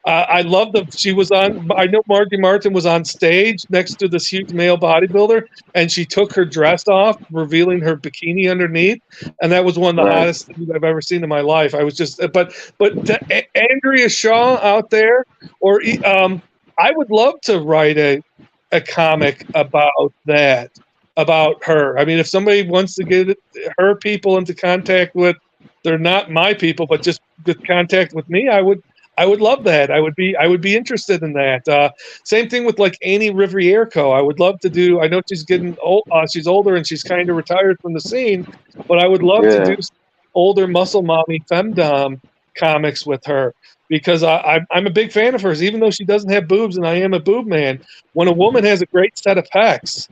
I love she was on. I know Margie Martin was on stage next to this huge male bodybuilder, and she took her dress off, revealing her bikini underneath, and that was one of the Right. hottest things I've ever seen in my life. I was just, but Andrea Shaw out there, or I would love to write a comic about that, about her. I mean, if somebody wants to get her people into contact with, they're not my people, but just with contact with me, I would love that. I would be interested in that. Same thing with like Annie Rivierco. I would love to do. I know she's getting old. She's older and she's kind of retired from the scene, but I would love to do Yeah. older muscle mommy femdom comics with her because I'm a big fan of hers. Even though she doesn't have boobs, and I am a boob man. When a woman has a great set of pecs,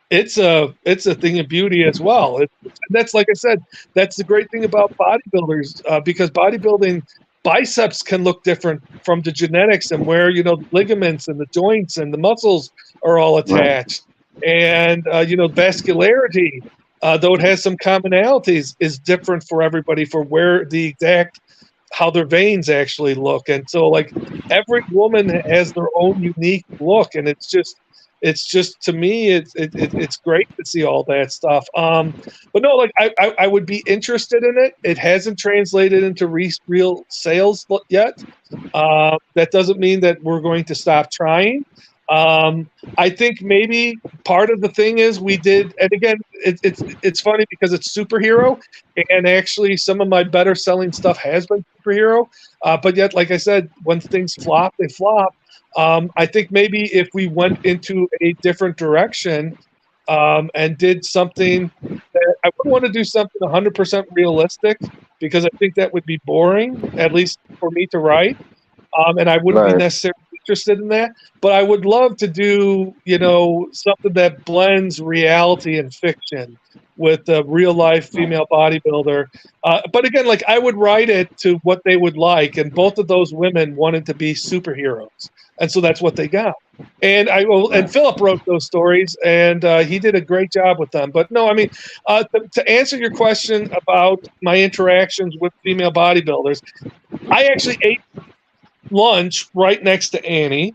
it's a thing of beauty as well. That's like I said, that's the great thing about bodybuilders because bodybuilding biceps can look different from the genetics and where the ligaments and the joints and the muscles are all Right. attached, and vascularity, though it has some commonalities, is different for everybody for where the exact how their veins actually look. And so like every woman has their own unique look, and it's just to me it's great to see all that stuff. But no, like I would be interested in it. It hasn't translated into real sales yet. That doesn't mean that we're going to stop trying. I think maybe part of the thing is we did, and again, it's funny because it's superhero, and actually some of my better selling stuff has been superhero. But yet, like I said, when things flop, they flop. I think maybe if we went into a different direction and did something that I wouldn't want to do something 100% realistic because I think that would be boring, at least for me to write. And I wouldn't be Right. necessarily interested in that. But I would love to do, something that blends reality and fiction with a real life female bodybuilder. But again, like I would write it to what they would like, and both of those women wanted to be superheroes, and so that's what they got. And and Right. Philip wrote those stories, and he did a great job with them. But no, I mean, to answer your question about my interactions with female bodybuilders, I actually ate lunch right next to Annie,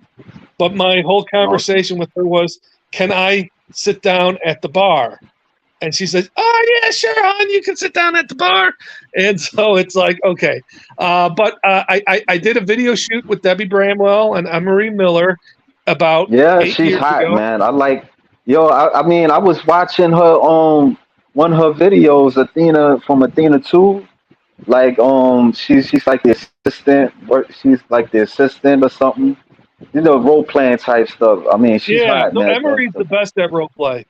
but my whole Awesome. conversation with her was, "Can I sit down at the bar?" And she said, "Oh yeah, sure, hon, you can sit down at the bar." And so it's like, okay. But I did a video shoot with Debbie Bramwell and Emery Miller about Yeah, 8 she's years hot, ago. man. I like, yo. I mean, I was watching her one of her videos, Athena from Athena 2. Like, she's like the assistant. She's like the assistant or something. Role playing type stuff. I mean, she's Yeah, hot, no, man. Emery's the best at role play.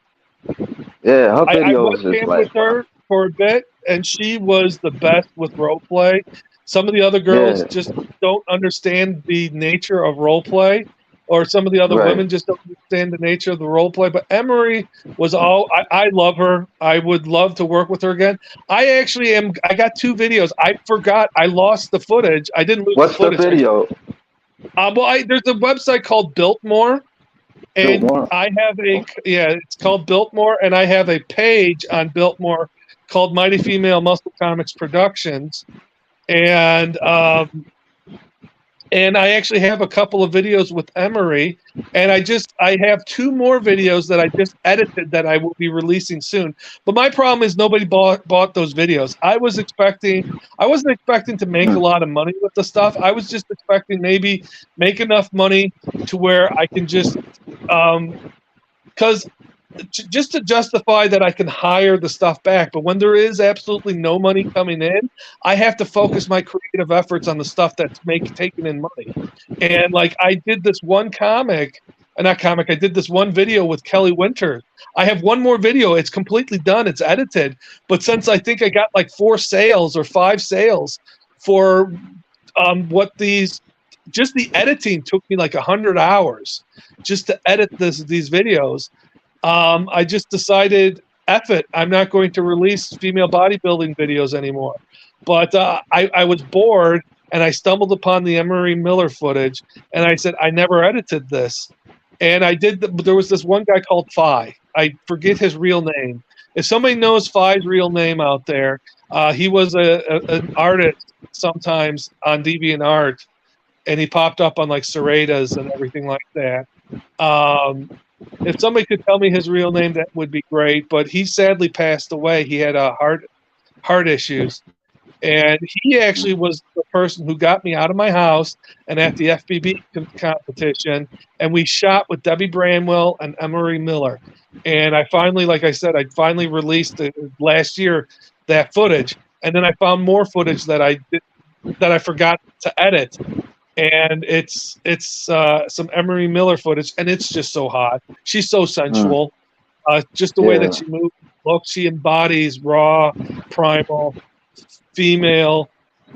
Yeah, her I videos is webcammed with like, wow. her for a bit, and she was the best with role play. Some of the other girls Yeah, just don't understand the nature of role play, or some of the other right. women just don't understand the nature of the role play. But Emery was all. I love her. I would love to work with her again. I actually am. I got two videos. I forgot. I lost the footage. I didn't lose the What's the footage. video? There's a website called Biltmore, Built and more. I have it's called Biltmore, and I have a page on Biltmore called Mighty Female Muscle Comics Productions, and And I actually have a couple of videos with Emery, and I have 2 more videos that I just edited that I will be releasing soon. But my problem is nobody bought those videos. I wasn't expecting to make a lot of money with the stuff. I was just expecting maybe make enough money to where I can just because just to justify that I can hire the stuff back. But when there is absolutely no money coming in, I have to focus my creative efforts on the stuff that's taking in money. And like I did this one I did this one video with Kelly Winters. I have one more video. It's completely done. It's edited. But since I think I got like 4 sales or 5 sales for just the editing took me like 100 hours just to edit these videos. I just decided, F it, I'm not going to release female bodybuilding videos anymore. But I was bored, and I stumbled upon the Emery Miller footage, and I said, I never edited this. And there was this one guy called Phi. I forget his real name. If somebody knows Phi's real name out there, he was an artist sometimes on DeviantArt, and he popped up on like Serratas and everything like that. If somebody could tell me his real name, that would be great. But he sadly passed away. He had heart issues, and he actually was the person who got me out of my house and at the FBB competition. And we shot with Debbie Branwell and Emery Miller. And I finally, like I said, I finally released last year that footage. And then I found more footage that I forgot to edit. And it's some Emery Miller footage, and it's just so hot. She's so sensual. Just the way that she moves, looks, she embodies raw, primal, female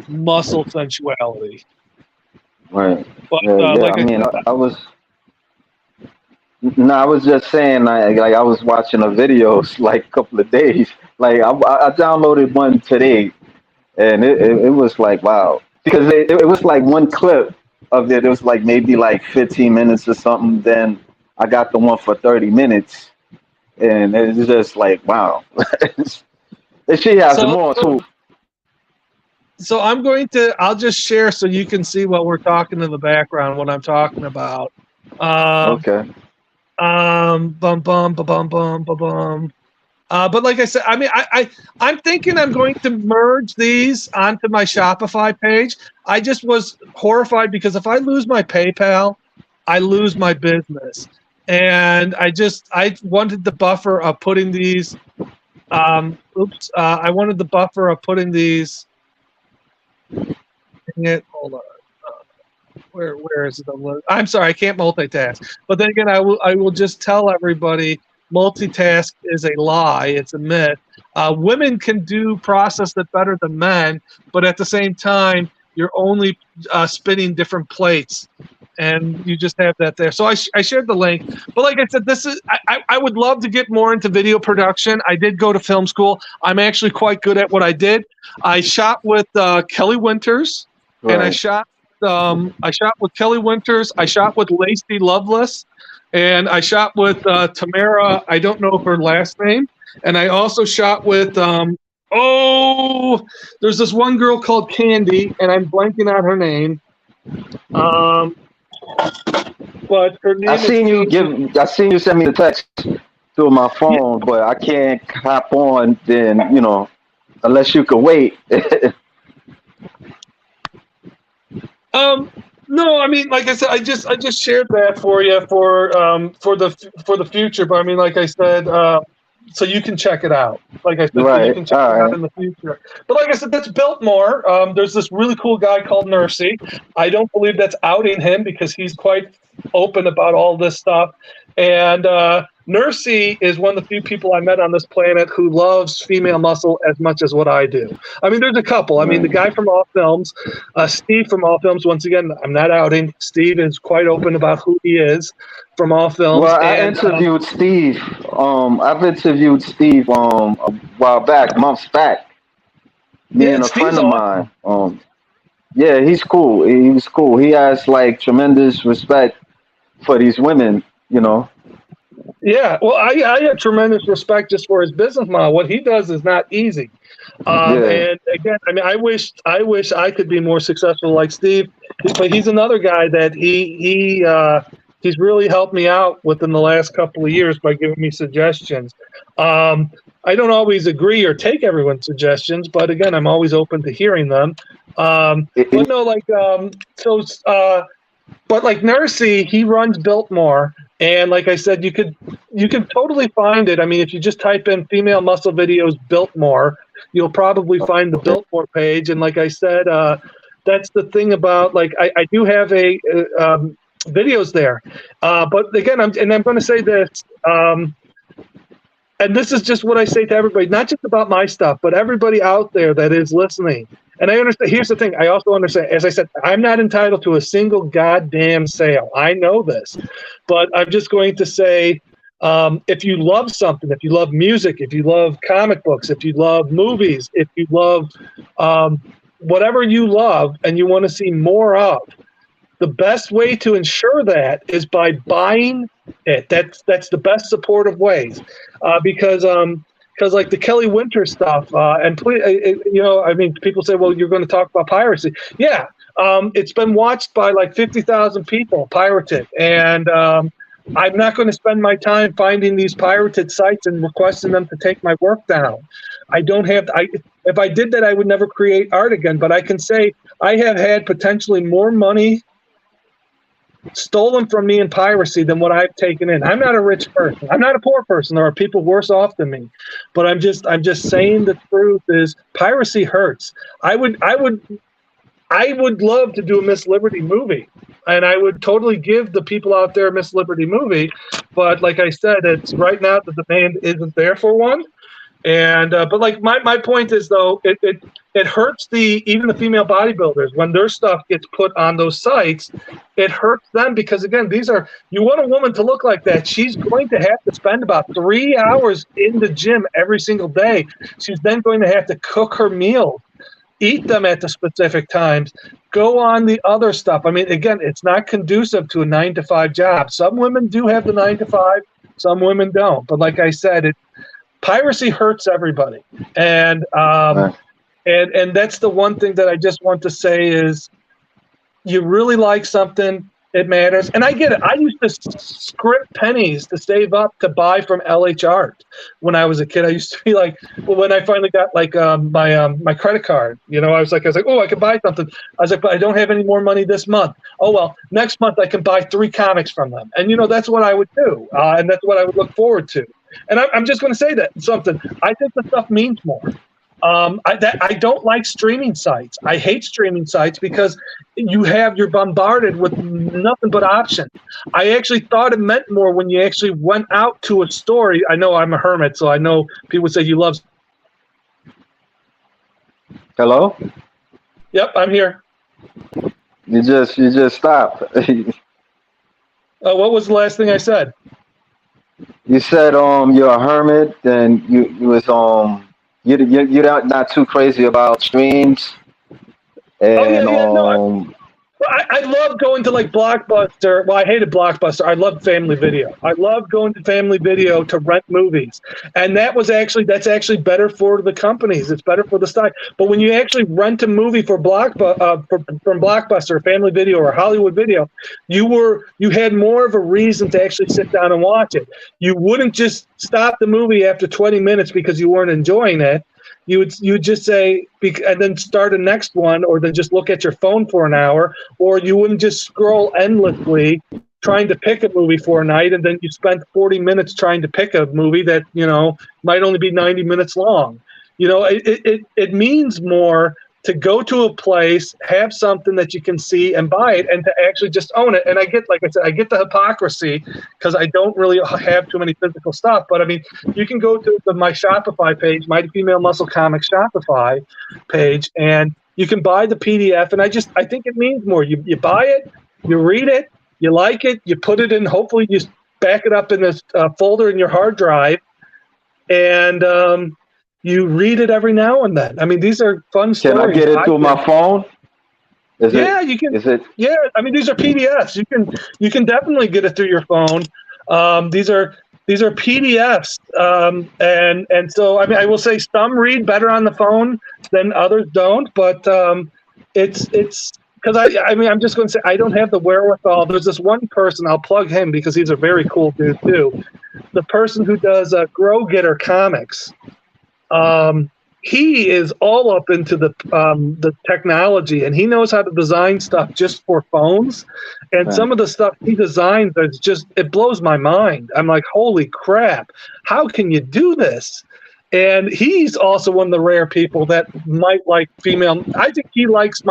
muscle sensuality. Right. But I was just saying, like I was watching a video like a couple of days. Like I downloaded one today, and it was like, wow. Because it was like one clip of it. It was like maybe like 15 minutes or something. Then I got the one for 30 minutes. And it's just like, wow. And she has more too. So I'll just share so you can see what we're talking in the background, what I'm talking about. Okay. But like I said, I mean, I'm thinking I'm going to merge these onto my Shopify page. I just was horrified because if I lose my PayPal, I lose my business. And I wanted the buffer of putting these. I wanted the buffer of putting these. Hold on. Where is it? I'm sorry, I can't multitask. But then again, I will just tell everybody. Multitask is a lie. It's a myth. Women can process it better than men, but at the same time, you're only spinning different plates, and you just have that there. So I shared the link. But like I said, I would love to get more into video production. I did go to film school. I'm actually quite good at what I did. I shot with Kelly Winters, right. And I shot with Kelly Winters. I shot with Lacey Lovelace. And I shot with Tamara, I don't know her last name. And I also shot with, there's this one girl called Candy, and I'm blanking on her name. But her name I seen you send me the text through my phone, but I can't hop on then, unless you can wait. No, I mean, like I said, I just shared that for you for the future. But I mean, like I said, so you can check it out. Like I said, right. So you can check it out in the future. But like I said, that's Biltmore. There's this really cool guy called Nursey. I don't believe that's outing him because he's quite open about all this stuff. And Nursey is one of the few people I met on this planet who loves female muscle as much as what I do. I mean, there's a couple. I mean, the guy from All Films, Steve from All Films, once again, I'm not outing. Steve is quite open about who he is from All Films. Well, I interviewed Steve. I've interviewed Steve a while back, months back. Me and a friend of mine. Yeah, he's cool. He was cool. He has like tremendous respect for these women, Yeah, well, I have tremendous respect just for his business model. What he does is not easy. And again, I mean, I wish I could be more successful like Steve. but he's another guy that he's really helped me out within the last couple of years by giving me suggestions. I don't always agree or take everyone's suggestions, but again, I'm always open to hearing them. But no, like but like Nursey, he runs Biltmore, and like I said, you can totally find it. I mean, if you just type in female muscle videos Biltmore, you'll probably find the Biltmore page. And like I said, that's the thing about, like, I do have a videos there, but again, I'm going to say this, and this is just what I say to everybody, not just about my stuff, but everybody out there that is listening. And I understand. Here's the thing. I also understand, as I said, I'm not entitled to a single goddamn sale. I know this, but I'm just going to say, if you love something, if you love music, if you love comic books, if you love movies, if you love whatever you love and you want to see more of, the best way to ensure that is by buying it. That's the best supportive ways, because like the Kelly Winter stuff, and I mean, people say, well, you're going to talk about piracy. Yeah, it's been watched by like 50,000 people, pirated, and I'm not going to spend my time finding these pirated sites and requesting them to take my work down. I don't have. If I did that, I would never create art again. But I can say I have had potentially more money stolen from me in piracy than what I've taken in. I'm not a rich person. I'm not a poor person. There are people worse off than me. But I'm just saying the truth is piracy hurts. I would love to do a Miss Liberty movie, and I would totally give the people out there a Miss Liberty movie. But like I said, it's right now the demand isn't there for one. And but like my point is, though, it hurts even the female bodybuilders when their stuff gets put on those sites. It hurts them because, again, you want a woman to look like that, she's going to have to spend about 3 hours in the gym every single day. She's then going to have to cook her meals, eat them at the specific times, go on the other stuff. I mean, again, it's not conducive to a 9-to-5 job. Some women do have the 9-to-5, some women don't. But like I said, piracy hurts everybody, and that's the one thing that I just want to say is, you really like something, it matters. And I get it. I used to script pennies to save up to buy from LH Art when I was a kid. I used to be like, well, when I finally got like my credit card, I was like, oh, I could buy something. I was like, but I don't have any more money this month. Oh well, next month I can buy 3 comics from them, and that's what I would do, and that's what I would look forward to. And I'm just going to say that something. I think the stuff means more. I don't like streaming sites. I hate streaming sites because you're bombarded with nothing but options. I actually thought it meant more when you actually went out to a store. I know I'm a hermit, so I know people say you love. Hello? Yep, I'm here. You just stopped. What was the last thing I said? You said you're a hermit, and you was you're not too crazy about streams, and No, I love going to like Blockbuster. Well, I hated Blockbuster. I loved Family Video. I loved going to Family Video to rent movies, and that's actually better for the companies. It's better for the stock. But when you actually rent a movie from Blockbuster, Family Video, or Hollywood Video, you had more of a reason to actually sit down and watch it. You wouldn't just stop the movie after 20 minutes because you weren't enjoying it. You would just say, and then start a next one, or then just look at your phone for an hour, or you wouldn't just scroll endlessly trying to pick a movie for a night, and then you spent 40 minutes trying to pick a movie that might only be 90 minutes long. It means more to go to a place, have something that you can see and buy it, and to actually just own it. And I get the hypocrisy because I don't really have too many physical stuff. But I mean, you can go to my Shopify page, Mighty Female Muscle Comix Shopify page, and you can buy the PDF. And I think it means more. You buy it, you read it, you like it, you put it in. Hopefully, you back it up in this folder in your hard drive, and you read it every now and then. I mean, these are fun stories. Can I get it through my phone? You can. Is it? Yeah, I mean, these are PDFs. You can definitely get it through your phone. These are PDFs, and so I mean, I will say some read better on the phone than others don't. But it's because I mean, I'm just going to say I don't have the wherewithal. There's this one person, I'll plug him because he's a very cool dude too. The person who does Grow Getter Comics. He is all up into the technology, and he knows how to design stuff just for phones. And some of the stuff he designs is just, it blows my mind. I'm like, holy crap, how can you do this? And he's also one of the rare people that might like female. I think he likes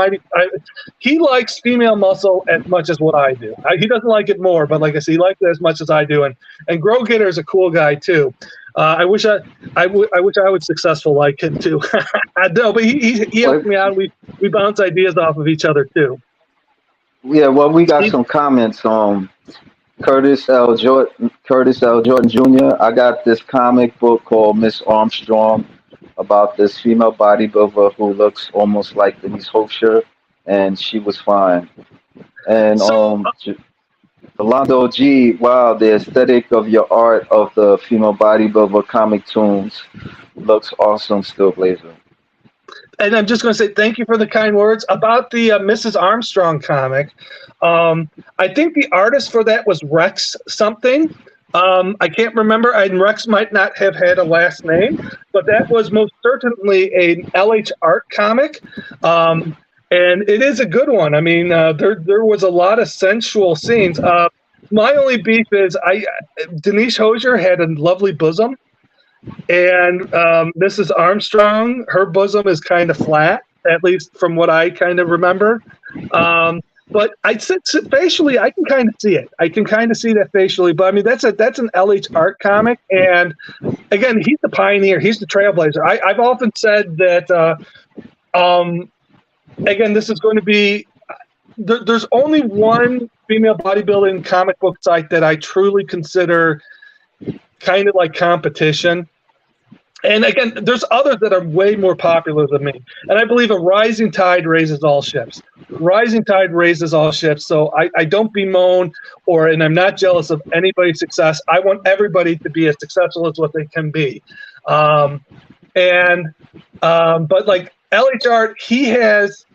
he likes female muscle as much as what I do. He doesn't like it more, but like I said, he likes it as much as I do. And Grow Getter is a cool guy too. I wish I was successful like him too. I know, but he helped me out. We bounce ideas off of each other too. Yeah, well, we got some comments on Curtis L. Jordan Jr. I got this comic book called Miss Armstrong about this female bodybuilder who looks almost like Denise Hofscher, and she was fine. And Rolando G, wow, the aesthetic of your art of the female bodybuilder comic tunes looks awesome, Still Blazer. And I'm just going to say thank you for the kind words about the Mrs. Armstrong comic. I think the artist for that was Rex something. I can't remember, and Rex might not have had a last name, but that was most certainly an LH Art comic. And it is a good one. I mean, there was a lot of sensual scenes. My only beef is Denise Hosier had a lovely bosom, and Mrs. Armstrong, her bosom is kind of flat, at least from what I kind of remember. But I said facially, I can kind of see it. I can kind of see that facially. But I mean, that's an LH Art comic, and again, he's the pioneer. He's the trailblazer. I've often said that. Again, this is going to be. There's only one female bodybuilding comic book site that I truly consider kind of like competition. And again, there's others that are way more popular than me. And I believe a rising tide raises all ships. Rising tide raises all ships. So I don't bemoan and I'm not jealous of anybody's success. I want everybody to be as successful as what they can be. But like LH Art, he has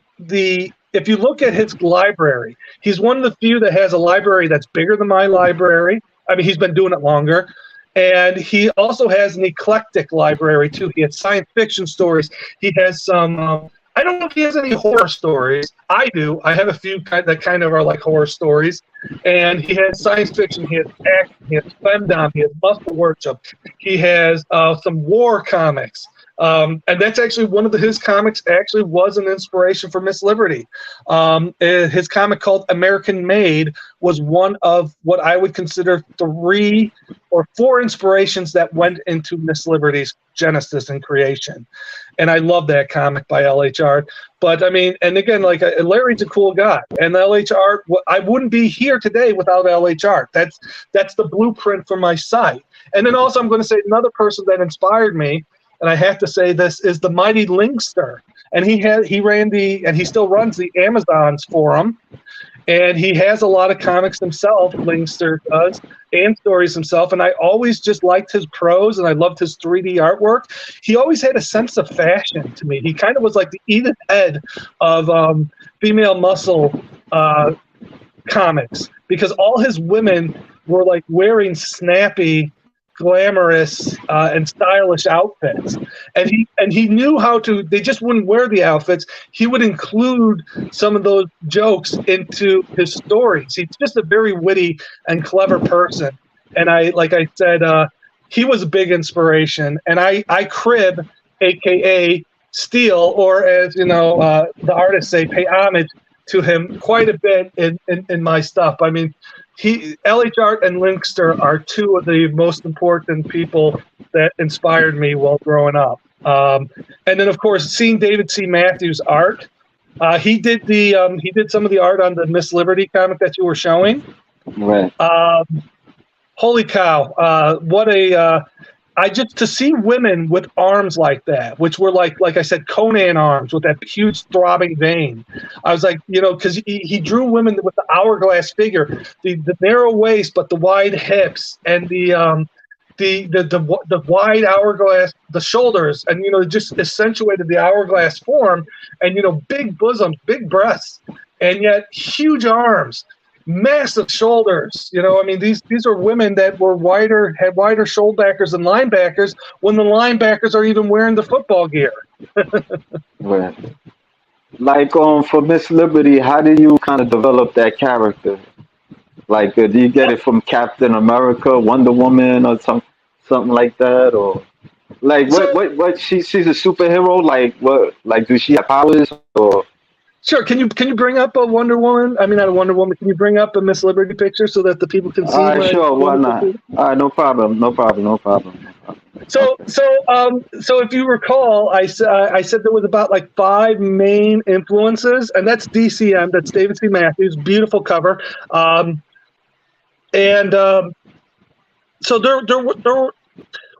if you look at his library, he's one of the few that has a library that's bigger than my library. I mean, he's been doing it longer. And he also has an eclectic library, too. He has science fiction stories. He has some, I don't know if he has any horror stories. I do. I have a few that kind of are like horror stories. And he has science fiction. He has action. He has femdom. He has muscle worship. He has some war comics. And that's actually one of his comics actually was an inspiration for Miss Liberty. His comic called American Made was one of what I would consider 3 or 4 inspirations that went into Miss Liberty's genesis and creation. And I love that comic by LH Art. But I mean, and again, like Larry's a cool guy, and LH Art, I wouldn't be here today without LH Art. That's the blueprint for my site. And then also I'm going to say another person that inspired me, and I have to say this, is the Mighty Linkster. And he ran and he still runs the Amazons forum. And he has a lot of comics himself, Linkster does, and stories himself. And I always just liked his prose, and I loved his 3D artwork. He always had a sense of fashion to me. He kind of was like the Edith Head of female muscle comics, because all his women were like wearing snappy, glamorous and stylish outfits, and he knew how to. They just wouldn't wear the outfits. He would include some of those jokes into his stories. He's just a very witty and clever person, and like I said, he was a big inspiration. And I crib, aka steal, or as you know, the artists say, pay homage to him quite a bit in my stuff. I mean, LH Art and Linkster are 2 of the most important people that inspired me while growing up. And then, of course, seeing David C. Matthews' art, he did some of the art on the Miss Liberty comic that you were showing. Right. Holy cow! To see women with arms like that, which were like I said, Conan arms with that huge throbbing vein. I was like, because he drew women with the hourglass figure, the narrow waist but the wide hips, and the wide hourglass, the shoulders, and just accentuated the hourglass form, and big bosoms, big breasts. and yet huge arms, massive shoulders. You know, I mean, these are women that were had wider shoulder backers than linebackers when the linebackers are even wearing the football gear. Right. Like for Miss Liberty, how do you kind of develop that character? Like, do you get it from Captain America, Wonder Woman, or something like that, or like So, what? She's a superhero. Like what? Like do she have powers or? sure. Can you bring up a Wonder Woman? I mean, not a Wonder Woman. Can you bring up a Miss Liberty picture so that the people can All see right, my sure. Why wonderful not? feet? All right, no problem. No problem. No problem. So, Okay. so if you recall, I said there was about like 5 main influences, and that's DCM. That's David C. Matthews. Beautiful cover. And so there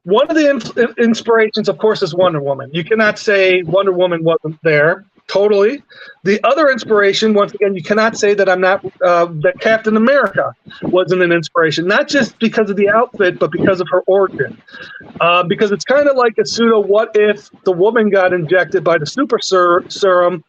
one of the inspirations, of course, is Wonder Woman. You cannot say Wonder Woman wasn't there. Totally. The other inspiration, once again, you cannot say that I'm not that Captain America wasn't an inspiration, not just because of the outfit, but because of her origin. Because it's kind of like a pseudo what if the woman got injected by the super serum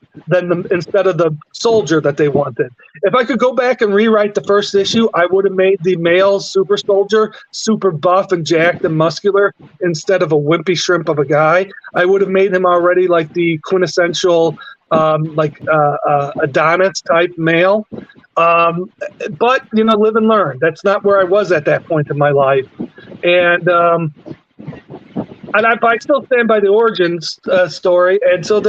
instead of the soldier that they wanted. If I could go back and rewrite the first issue, I would have made the male super soldier super buff and jacked and muscular instead of a wimpy shrimp of a guy. I would have made him already like the quintessential Adonis type male. But, you know, live and learn. That's not where I was at that point in my life. And I still stand by the origins story. And so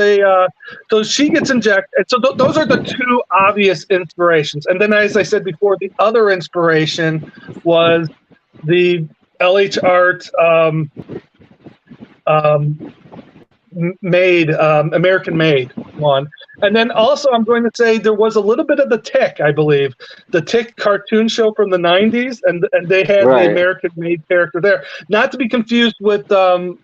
so she gets injected. And so those are the 2 obvious inspirations. And then, as I said before, the other inspiration was the LH Art American Made one. And then also I'm going to say there was a little bit of the Tick, I believe. The Tick cartoon show from the 90s, and they had the Right. American Made character there. Not to be confused with the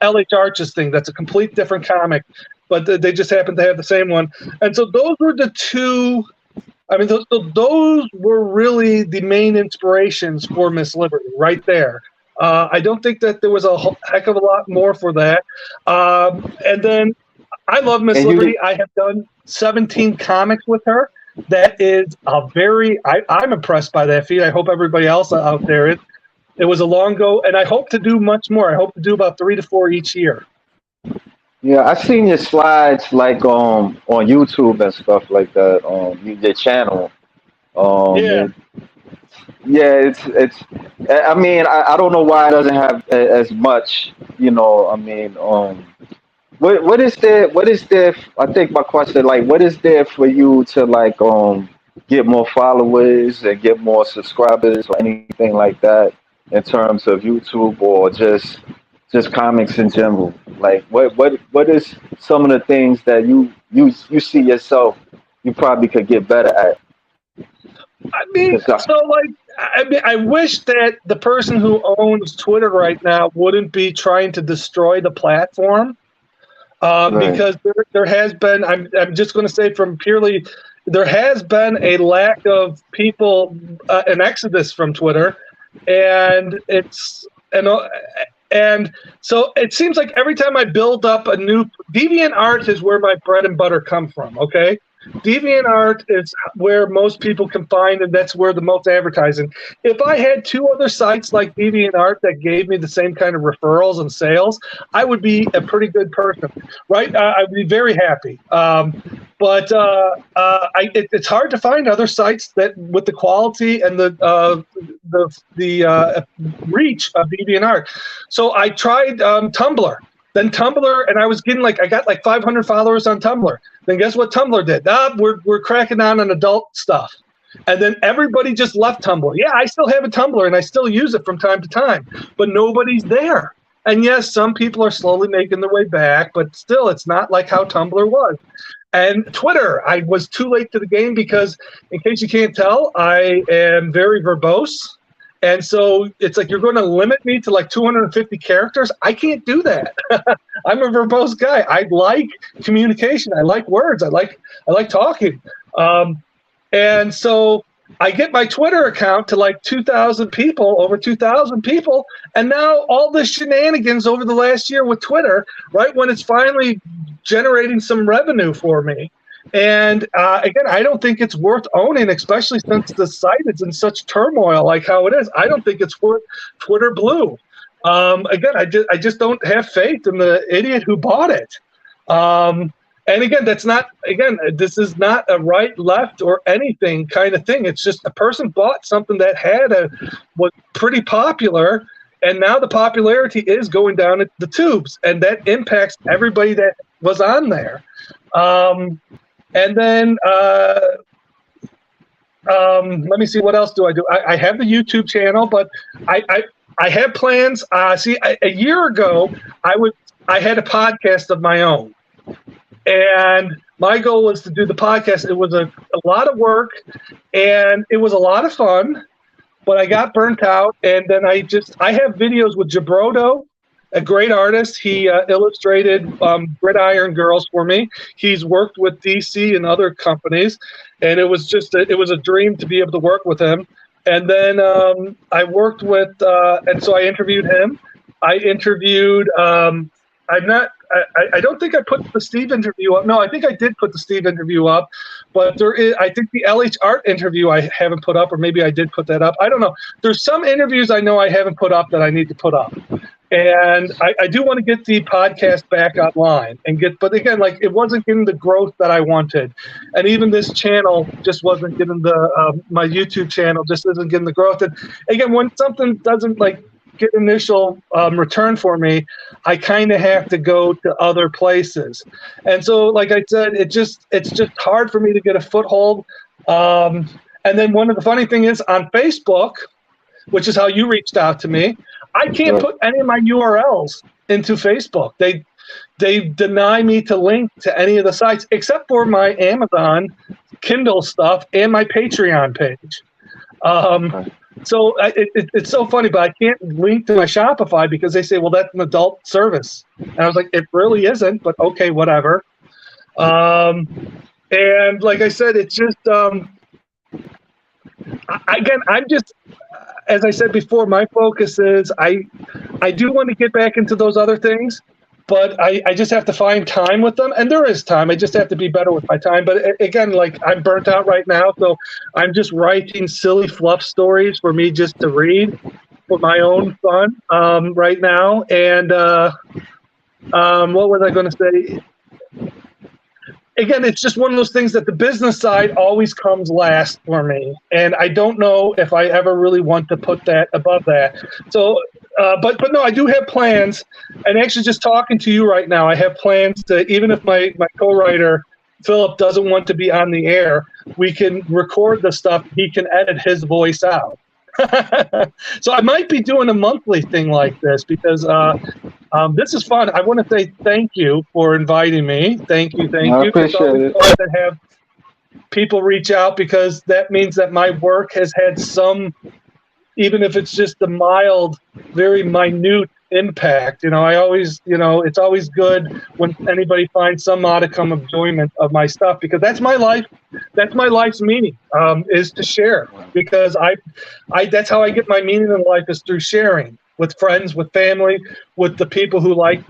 LH Arches thing. That's a complete different comic, but they just happen to have the same one. And so those were the 2. I mean, those were really the main inspirations for Miss Liberty right there. I don't think that there was a heck of a lot more for that. And then I love Miss And Liberty. I have done 17 comics with her. That is I'm impressed by that feat. I hope everybody else out there is. It was a long go, and I hope to do much more. I hope to do about 3 to 4 each year. Yeah, I seen your slides like on YouTube and stuff like that on your channel. Yeah. It, yeah, it's. I mean, I don't know why it doesn't have as much. You know, I mean, what is there? What is there? I think my question, like, what is there for you to like get more followers and get more subscribers or anything like that in terms of YouTube or just comics in general? Like, what is some of the things that you see yourself you probably could get better at? I mean, 'Cause so like, I wish that the person who owns Twitter right now wouldn't be trying to destroy the platform. right, Because there has been, I'm just going to say from purely, there has been a lack of people, an exodus from Twitter, and and so it seems like every time I build up a new deviant art is where my bread and butter come from. Okay, DeviantArt is where most people can find, and that's where the most advertising. If I had 2 other sites like DeviantArt that gave me the same kind of referrals and sales, I would be a pretty good person, right? I'd be very happy. But it's hard to find other sites that with the quality and the reach of DeviantArt. So I tried Tumblr. Then Tumblr, and I got like 500 followers on Tumblr. Then guess what Tumblr did? We're cracking down on adult stuff. And then everybody just left Tumblr. Yeah, I still have a Tumblr, and I still use it from time to time, but nobody's there. And yes, some people are slowly making their way back, but still, it's not like how Tumblr was. And Twitter, I was too late to the game because, in case you can't tell, I am very verbose. And so it's like you're going to limit me to like 250 characters. I can't do that. I'm a verbose guy. I like communication. I like words. I like talking. And so I get my Twitter account to like 2,000 people, over 2,000 people. And now all the shenanigans over the last year with Twitter, right when it's finally generating some revenue for me, And again, I don't think it's worth owning, especially since the site is in such turmoil like how it is. I don't think it's worth Twitter Blue. Again, I just don't have faith in the idiot who bought it. And again, this is not a right, left, or anything kind of thing. It's just a person bought something that was pretty popular, and now the popularity is going down the tubes, and that impacts everybody that was on there. And then let me see, what else do I do? I have the YouTube channel, but I have plans. A year ago, I had a podcast of my own. And my goal was to do the podcast. It was a lot of work, and it was a lot of fun, but I got burnt out. And then I have videos with Jabrodo, a great artist. He illustrated Gridiron Girls for me. He's worked with DC and other companies, and it was a dream to be able to work with him. And then I worked with, and so I interviewed him. I interviewed, I don't think I put the Steve interview up. No, I think I did put the Steve interview up, but I think the LH Art interview I haven't put up, or maybe I did put that up. I don't know. There's some interviews I know I haven't put up that I need to put up. And I do want to get the podcast back online but again, like, it wasn't getting the growth that I wanted. And even this channel just wasn't getting my YouTube channel just isn't getting the growth. And again, when something doesn't get initial return for me, I kind of have to go to other places. And so, like I said, it's just hard for me to get a foothold. And then one of the funny thing is on Facebook, which is how you reached out to me, I can't put any of my URLs into Facebook. They deny me to link to any of the sites except for my Amazon Kindle stuff and my Patreon page. So it's so funny, but I can't link to my Shopify because they say, well, that's an adult service. And I was like, it really isn't, but okay, whatever. And like I said, it's just, again, I'm just, as I said before, my focus is I do want to get back into those other things, but I just have to find time with them. And there is time. I just have to be better with my time. But again, like, I'm burnt out right now, so I'm just writing silly fluff stories for me just to read for my own fun right now. And what was I going to say? Again, it's just one of those things that the business side always comes last for me. And I don't know if I ever really want to put that above that. So, but no, I do have plans. And actually, just talking to you right now, I have plans to, even if my co-writer, Philip, doesn't want to be on the air, we can record the stuff. He can edit his voice out. So I might be doing a monthly thing like this because this is fun. I want to say thank you for inviting me. Thank you. I appreciate it. Fun to have people reach out, because that means that my work has had some, even if it's just a mild, very minute impact. I always, it's always good when anybody finds some modicum of enjoyment of my stuff, because that's my life. That's my life's meaning, is to share, because I that's how I get my meaning in life, is through sharing with friends, with family, with the people who like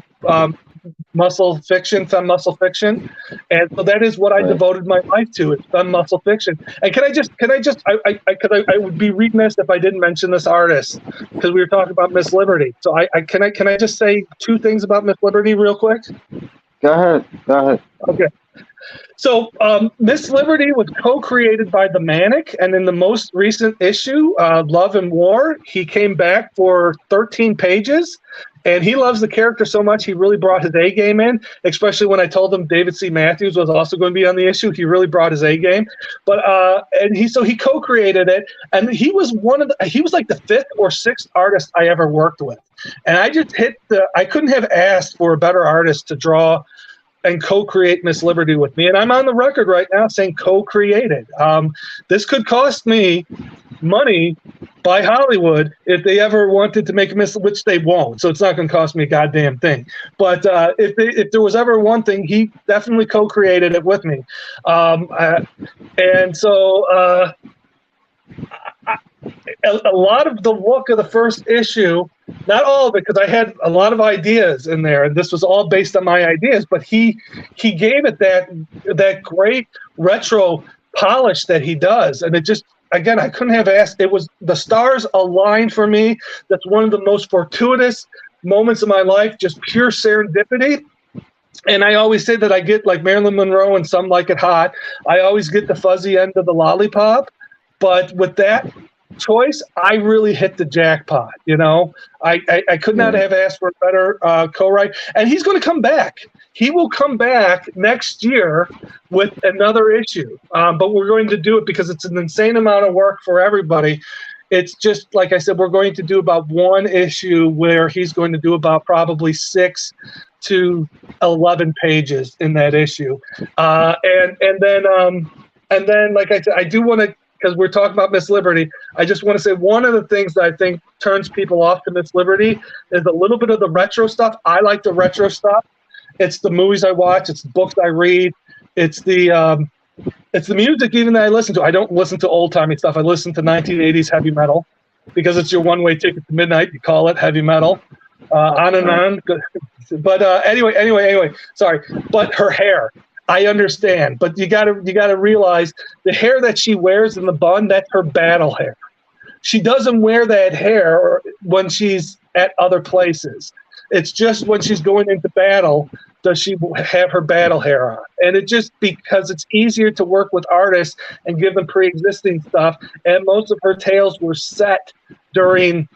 muscle fiction, femme muscle fiction. And so that is what I devoted my life to. It's femme muscle fiction. And I would be remiss if I didn't mention this artist, because we were talking about Miss Liberty. So can I just say two things about Miss Liberty real quick? Go ahead. Okay. So Miss Liberty was co-created by the Manic, and in the most recent issue, Love and War, he came back for 13 pages, and he loves the character so much he really brought his A game in, especially when I told him David C. Matthews was also going to be on the issue. He really brought his A game. But he co-created it, and he was like the fifth or sixth artist I ever worked with. And I just I couldn't have asked for a better artist to draw and co-create Miss Liberty with me. And I'm on the record right now saying co-created. This could cost me money by Hollywood if they ever wanted to make a Miss, which they won't. So it's not going to cost me a goddamn thing. But if there was ever one thing, he definitely co-created it with me. And so a lot of the look of the first issue, not all of it, because I had a lot of ideas in there, and this was all based on my ideas. But he gave it that great retro polish that he does, and it just, again, I couldn't have asked. It was the stars aligned for me. That's one of the most fortuitous moments of my life, just pure serendipity. And I always say that I get like Marilyn Monroe and Some Like It Hot. I always get the fuzzy end of the lollipop. But with that choice, I really hit the jackpot. You know, I could not have asked for a better co-write. And he's going to come back. He will come back next year with another issue. But we're going to do it because it's an insane amount of work for everybody. It's just, like I said, we're going to do about one issue where he's going to do about probably 6 to 11 pages in that issue. And then, like I said, I do want to, because we're talking about Miss Liberty, I just want to say one of the things that I think turns people off to Miss Liberty is a little bit of the retro stuff. I like the retro stuff. It's the movies I watch. It's the books I read. It's the music even that I listen to. I don't listen to old-timey stuff. I listen to 1980s heavy metal because it's your one-way ticket to midnight. You call it heavy metal. On and on. But anyway, sorry. But her hair, I understand. But you gotta realize the hair that she wears in the bun, that's her battle hair. She doesn't wear that hair when she's at other places. It's just when she's going into battle does she have her battle hair on. And it just because it's easier to work with artists and give them pre-existing stuff. And most of her tales were set during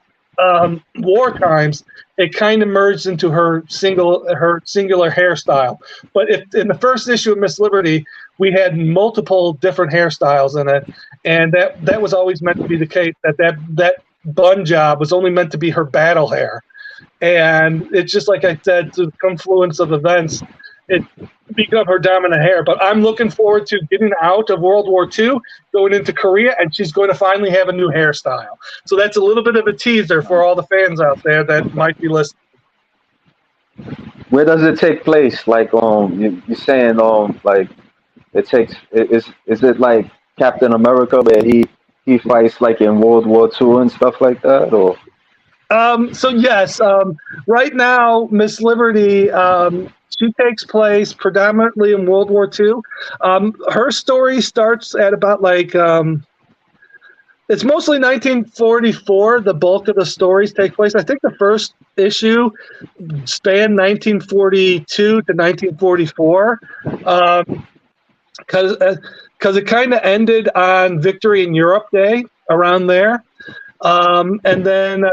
war times. It kind of merged into her singular hairstyle. But if in the first issue of Miss Liberty, we had multiple different hairstyles in it, and that was always meant to be the case. That bun job was only meant to be her battle hair. And it's just like I said, to the confluence of events, it became her dominant hair. But I'm looking forward to getting out of World War II, going into Korea, and she's going to finally have a new hairstyle. So that's a little bit of a teaser for all the fans out there that might be listening. Where does it take place? Like you're saying like it takes is it like Captain America where he fights like in World War II and stuff like that, or? So yes, right now Miss Liberty, she takes place predominantly in World War II. Her story starts at about like it's mostly 1944. The bulk of the stories take place. I think the first issue spanned 1942 to 1944, because it kind of ended on Victory in Europe Day around there. And then,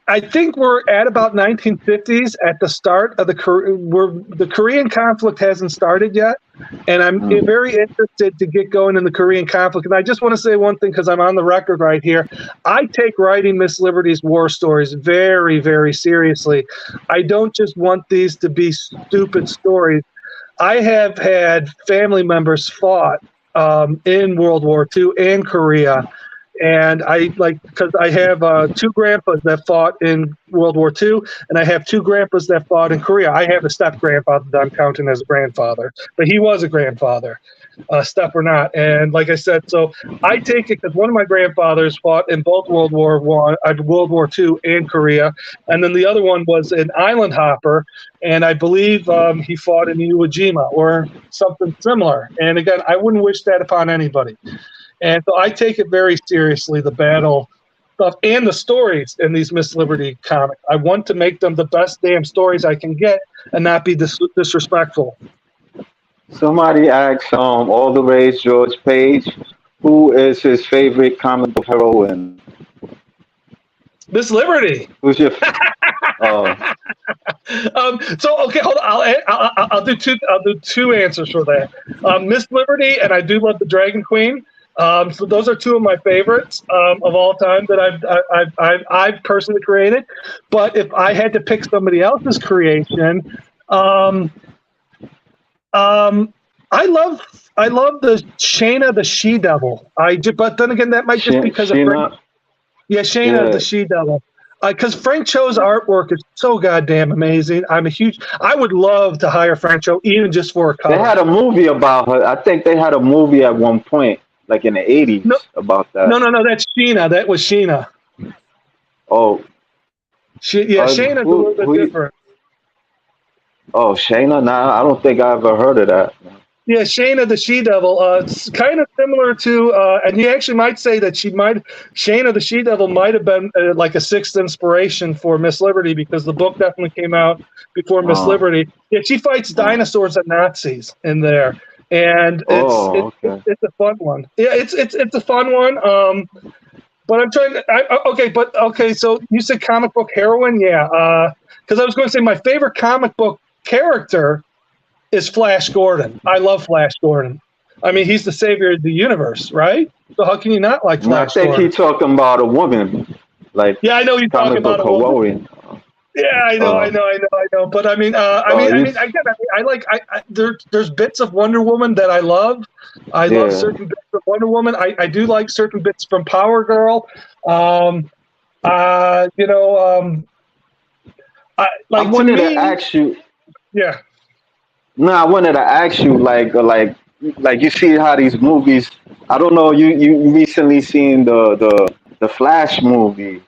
I think we're at about 1950s at the start of the Korean conflict hasn't started yet. And I'm very interested to get going in the Korean conflict. And I just want to say one thing, because I'm on the record right here. I take writing Miss Liberty's war stories very, very seriously. I don't just want these to be stupid stories. I have had family members fought in World War II and Korea. And because I have 2 grandpas that fought in World War II, and I have 2 grandpas that fought in Korea. I have a step-grandfather that I'm counting as a grandfather, but he was a grandfather, step or not. And like I said, so I take it because one of my grandfathers fought in both World War II and Korea, and then the other one was an island hopper, and I believe he fought in Iwo Jima or something similar. And again, I wouldn't wish that upon anybody. And so I take it very seriously, the battle stuff and the stories in these Miss Liberty comics. I want to make them the best damn stories I can get and not be disrespectful. Somebody asked All the Rage George Page, who is his favorite comic book heroine? Miss Liberty. Who's your So okay, hold on. I'll do two answers for that. Miss Liberty, and I do love the Dragon Queen. So those are 2 of my favorites of all time that I've personally created. But if I had to pick somebody else's creation, I love the Shayna the She Devil. But then again, that might just be because of Shayna the She Devil. Because Frank Cho's artwork is so goddamn amazing. I would love to hire Frank Cho even just for a cover. They had a movie about her. I think they had a movie at one point like in the 80s No, about that. no. That's Sheena. That was Sheena. Oh, Shayna's a little bit who? different. Oh, Shayna. Nah, I don't think I ever heard of that. Yeah, Shayna the She-Devil. It's kind of similar to, and you actually might say that Shayna the She-Devil might have been like a sixth inspiration for Miss Liberty because the book definitely came out before Miss Oh, Liberty. Yeah, she fights oh, dinosaurs and Nazis in there, and oh, okay. it's a fun one. Yeah, it's a fun one. But I'm trying to. Okay. So you said comic book heroine, yeah. Because I was going to say my favorite comic book character is Flash Gordon. I love Flash Gordon. I mean, he's the savior of the universe, right? So how can you not like No, I Flash think Gordon? he's talking about a woman, like Yeah, I know you're talking comic book about a woman. heroine. Yeah, I Uh, know. But I mean, he's there's bits of Wonder Woman that I love. I love yeah. certain bits of Wonder Woman. I do like certain bits from Power Girl. You know, I to wanted to me, ask you. yeah. No, I wanted to ask you, like you see how these movies. I don't know. You recently seen the Flash movie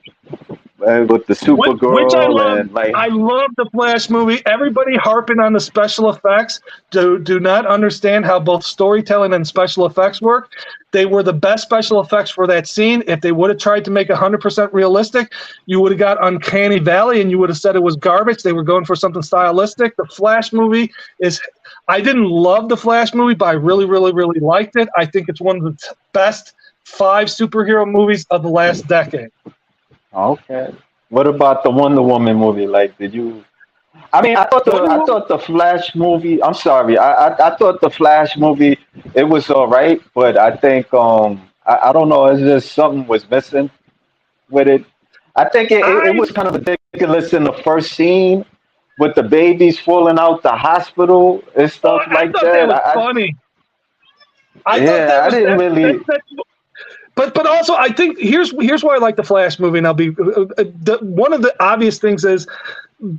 with the Which I Supergirl love. and like I love the Flash movie. Everybody harping on the special effects do not understand how both storytelling and special effects work. They were the best special effects for that scene. If they would have tried to make 100% realistic, you would have got Uncanny Valley and you would have said it was garbage. They were going for something stylistic. The Flash movie is. I didn't love the Flash movie, but I really, really, really liked it. I think it's one of the best 5 superhero movies of the last decade. okay. What about the Wonder Woman movie? Like, did you? I mean, Wonder I Woman. thought the Flash movie. I'm sorry, I thought the Flash movie it was all right, but I think I don't know. It's just something was missing with it. I think it I was kind of ridiculous in the first scene with the babies falling out the hospital and stuff I like thought that that. was funny. I thought Yeah, that I was didn't really. but also I think here's why I like the Flash movie. And I'll be one of the obvious things is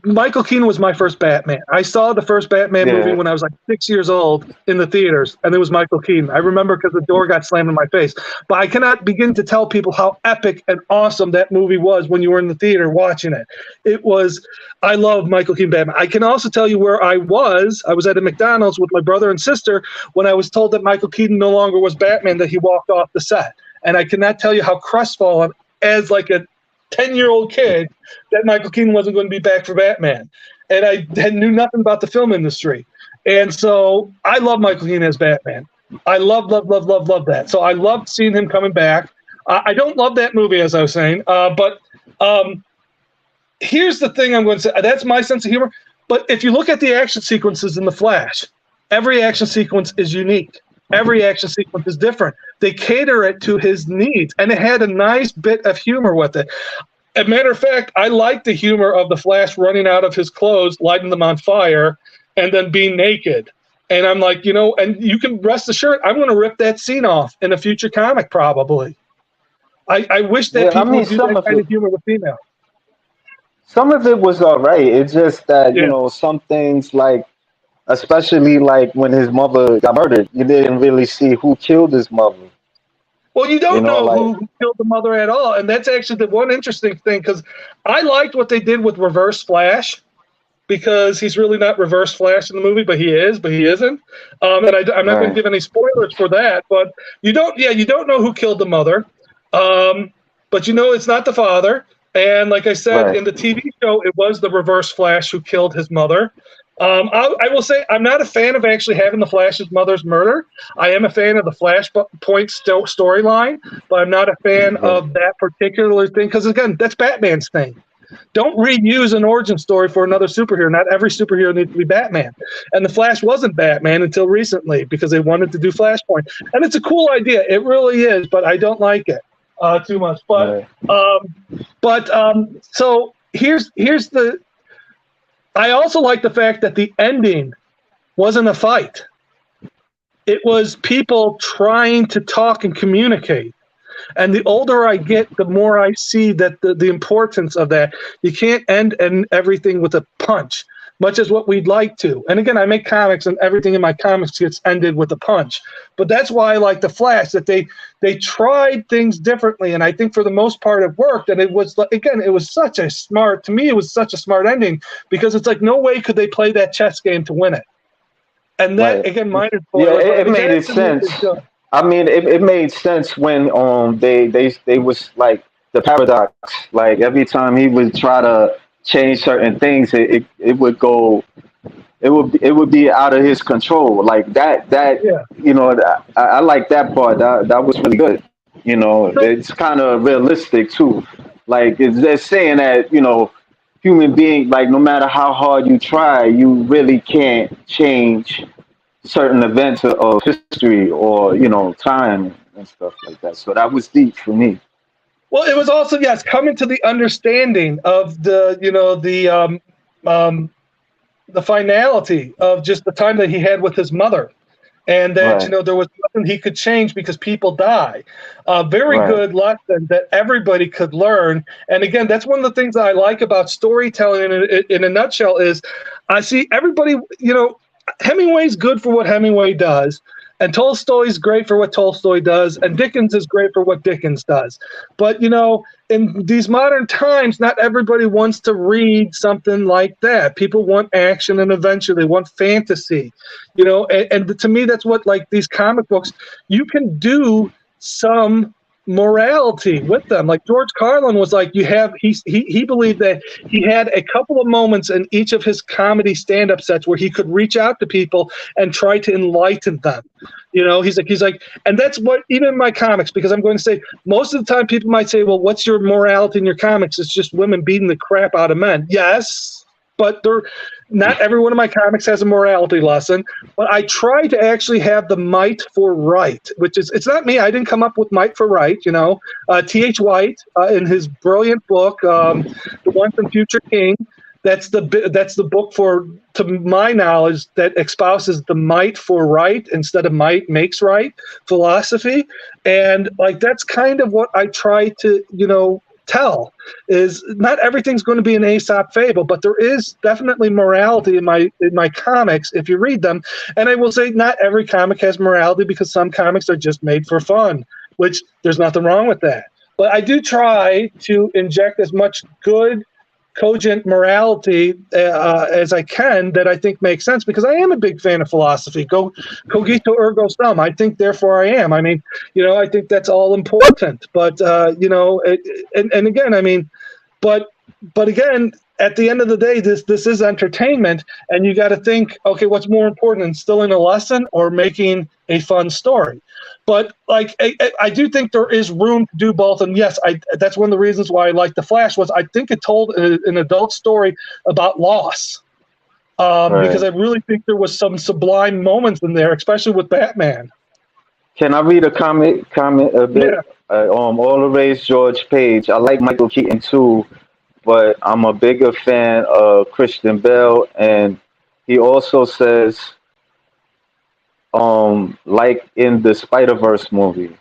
Michael Keaton was my first Batman. I saw the first Batman movie Yeah, when I was like 6 years old in the theaters, and it was Michael Keaton. I remember because the door got slammed in my face. But I cannot begin to tell people how epic and awesome that movie was when you were in the theater watching it. It was, I love Michael Keaton Batman. I can also tell you where I was. I was at a McDonald's with my brother and sister when I was told that Michael Keaton no longer was Batman, that he walked off the set. And I cannot tell you how crestfallen as like a 10-year-old kid that Michael Keaton wasn't going to be back for Batman. And I knew nothing about the film industry. And so I love Michael Keaton as Batman. I love that. So I loved seeing him coming back. I don't love that movie, as I was saying. But here's the thing I'm going to say. That's my sense of humor. But if you look at the action sequences in The Flash, every action sequence is unique. Every action sequence is different. They cater it to his needs, and it had a nice bit of humor with it. As a matter of fact, I like the humor of the Flash running out of his clothes, lighting them on fire, and then being naked. And I'm like, and you can rest assured, I'm going to rip that scene off in a future comic probably. I wish that yeah. I people mean, would do that kind of humor with female. some of it was all right. It's just that Yeah. some things like, especially like when his mother got murdered, you didn't really see who killed his mother. Well, you don't know Like who killed the mother at all. And that's actually the one interesting thing, because I liked what they did with Reverse Flash, because he's really not Reverse Flash in the movie, but he isn't. And I'm not going to right, give any spoilers for that, but you don't know who killed the mother. But it's not the father. And like I said, right, in the TV show, it was the Reverse Flash who killed his mother. I will say I'm not a fan of actually having the Flash's mother's murder. I am a fan of the Flashpoint storyline, but I'm not a fan right, of that particular thing because, again, that's Batman's thing. Don't reuse an origin story for another superhero. Not every superhero needs to be Batman. And the Flash wasn't Batman until recently because they wanted to do Flashpoint. And it's a cool idea. It really is, but I don't like it too much. right. So here's the. I also like the fact that the ending wasn't a fight. It was people trying to talk and communicate. And the older I get, the more I see that the importance of that. You can't end everything with a punch. much as what we'd like to. And again, I make comics, and everything in my comics gets ended with a punch. But that's why I like the Flash, that they tried things differently, and I think for the most part it worked. And it was, again, it was such a smart, to me, it was such a smart ending, because it's like no way could they play that chess game to win it. And that, Right. again, mine is Yeah, spoilers, it but made that it to me is sense. good. I mean, it made sense when they was like the paradox. Like every time he would try to change certain things, it would go, it would be out of his control. Like that Yeah. I like that part. That was really good. So, It's kind of realistic too. Like they're saying that human being, like no matter how hard you try, you really can't change certain events of history or time and stuff like that. So that was deep for me. well, it was also, yes, coming to the understanding of um, the finality of just the time that he had with his mother, and that Right, there was nothing he could change because people die. A very right, good lesson that everybody could learn. And again, that's one of the things that I like about storytelling in a nutshell is I see everybody. Hemingway's good for what Hemingway does, and Tolstoy's great for what Tolstoy does, and Dickens is great for what Dickens does. But in these modern times, not everybody wants to read something like that. People want action and adventure. They want fantasy, and to me, that's what, like, these comic books, you can do some morality with them. Like George Carlin was like, he believed that he had a couple of moments in each of his comedy stand-up sets where he could reach out to people and try to enlighten them. He's like, and that's what, even in my comics, because I'm going to say most of the time people might say, well, what's your morality in your comics? It's just women beating the crap out of men. Yes, but not every one of my comics has a morality lesson. But I try to actually have the might for right, which is, it's not me. I didn't come up with might for right. T.H. White, in his brilliant book, The Once and Future King, that's the book, to my knowledge, that espouses the might for right instead of might makes right philosophy. And like, that's kind of what I try to tell, is not everything's going to be an Aesop fable, but there is definitely morality in my comics if you read them. And I will say not every comic has morality, because some comics are just made for fun, which there's nothing wrong with that. But I do try to inject as much good, cogent morality as I can, that I think makes sense, because I am a big fan of philosophy. Cogito ergo sum. I think, therefore I am. I mean, I think that's all important. But and again, I mean, but again, at the end of the day, this is entertainment, and you got to think, okay, what's more important, instilling a lesson or making a fun story? But like, I do think there is room to do both. And yes, that's one of the reasons why I like The Flash, was I think it told an adult story about loss. Because right. I really think there was some sublime moments in there, especially with Batman. Can I read a comment a Yeah. bit? All the race George Page. I like Michael Keaton too, but I'm a bigger fan of Christian Bale, and he also says, like in the Spider-Verse movie.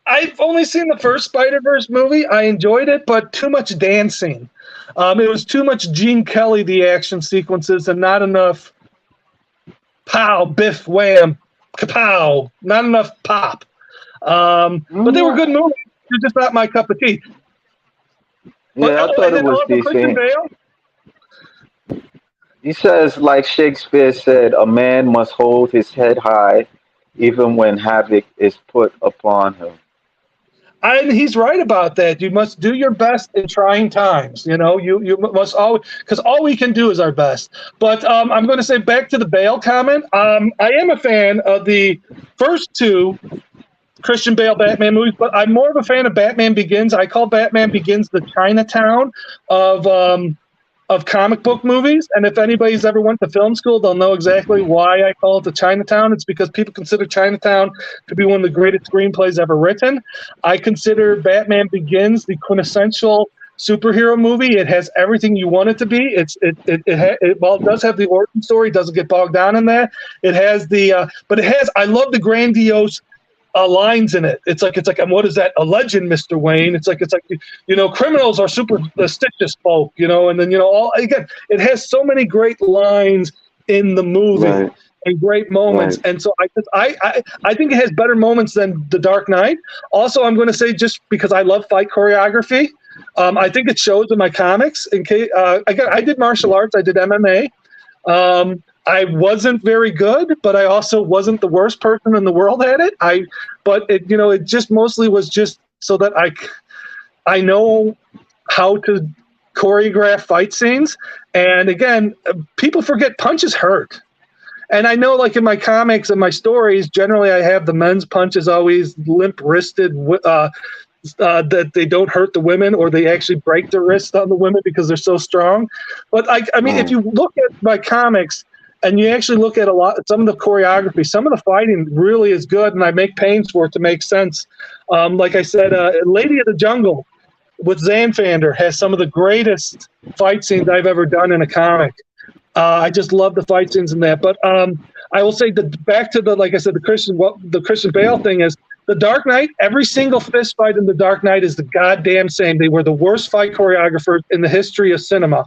I've only seen the first Spider-Verse movie. I enjoyed it, but too much dancing. It was too much Gene Kelly, the action sequences, and not enough pow, biff, wham, kapow. Not enough pop. But they were good movies. They're just not my cup of tea. But Yeah, I thought and it then was also Christian decent. Bale. He says, like Shakespeare said, a man must hold his head high even when havoc is put upon him. And he's right about that. You must do your best in trying times. You must always, because all we can do is our best. But I'm going to say, back to the Bale comment. I am a fan of the first two Christian Bale Batman movies, but I'm more of a fan of Batman Begins. I call Batman Begins the Chinatown of comic book movies. And if anybody's ever went to film school, they'll know exactly why I call it the Chinatown. It's because people consider Chinatown to be one of the greatest screenplays ever written. I consider Batman Begins the quintessential superhero movie. It has everything you want it to be. While it does have the origin story, it doesn't get bogged down in that. It has but it has, I love the grandiose lines in it. It's like, what is that? A legend, Mr. Wayne. It's like, criminals are superstitious folk, and then, again, it has so many great lines in the movie. Right. And great moments, Right. and so I think it has better moments than The Dark Knight. Also, I'm going to say, just because I love fight choreography, I think it shows in my comics. Again, I did martial arts, I did MMA. I wasn't very good, but I also wasn't the worst person in the world at it. But it just mostly was just so that I know how to choreograph fight scenes. And again, people forget punches hurt. And I know, like in my comics and my stories, generally I have the men's punches always limp-wristed, that they don't hurt the women, or they actually break their wrist on the women because they're so strong. But I mean, if you look at my comics and you actually look at some of the choreography, some of the fighting really is good, and I make pains for it to make sense. Like I said, Lady of the Jungle with Zanfander has some of the greatest fight scenes I've ever done in a comic. I just love the fight scenes in that. But I will say that back to the Christian Bale thing is, The Dark Knight, every single fist fight in The Dark Knight is the goddamn same. They were the worst fight choreographers in the history of cinema,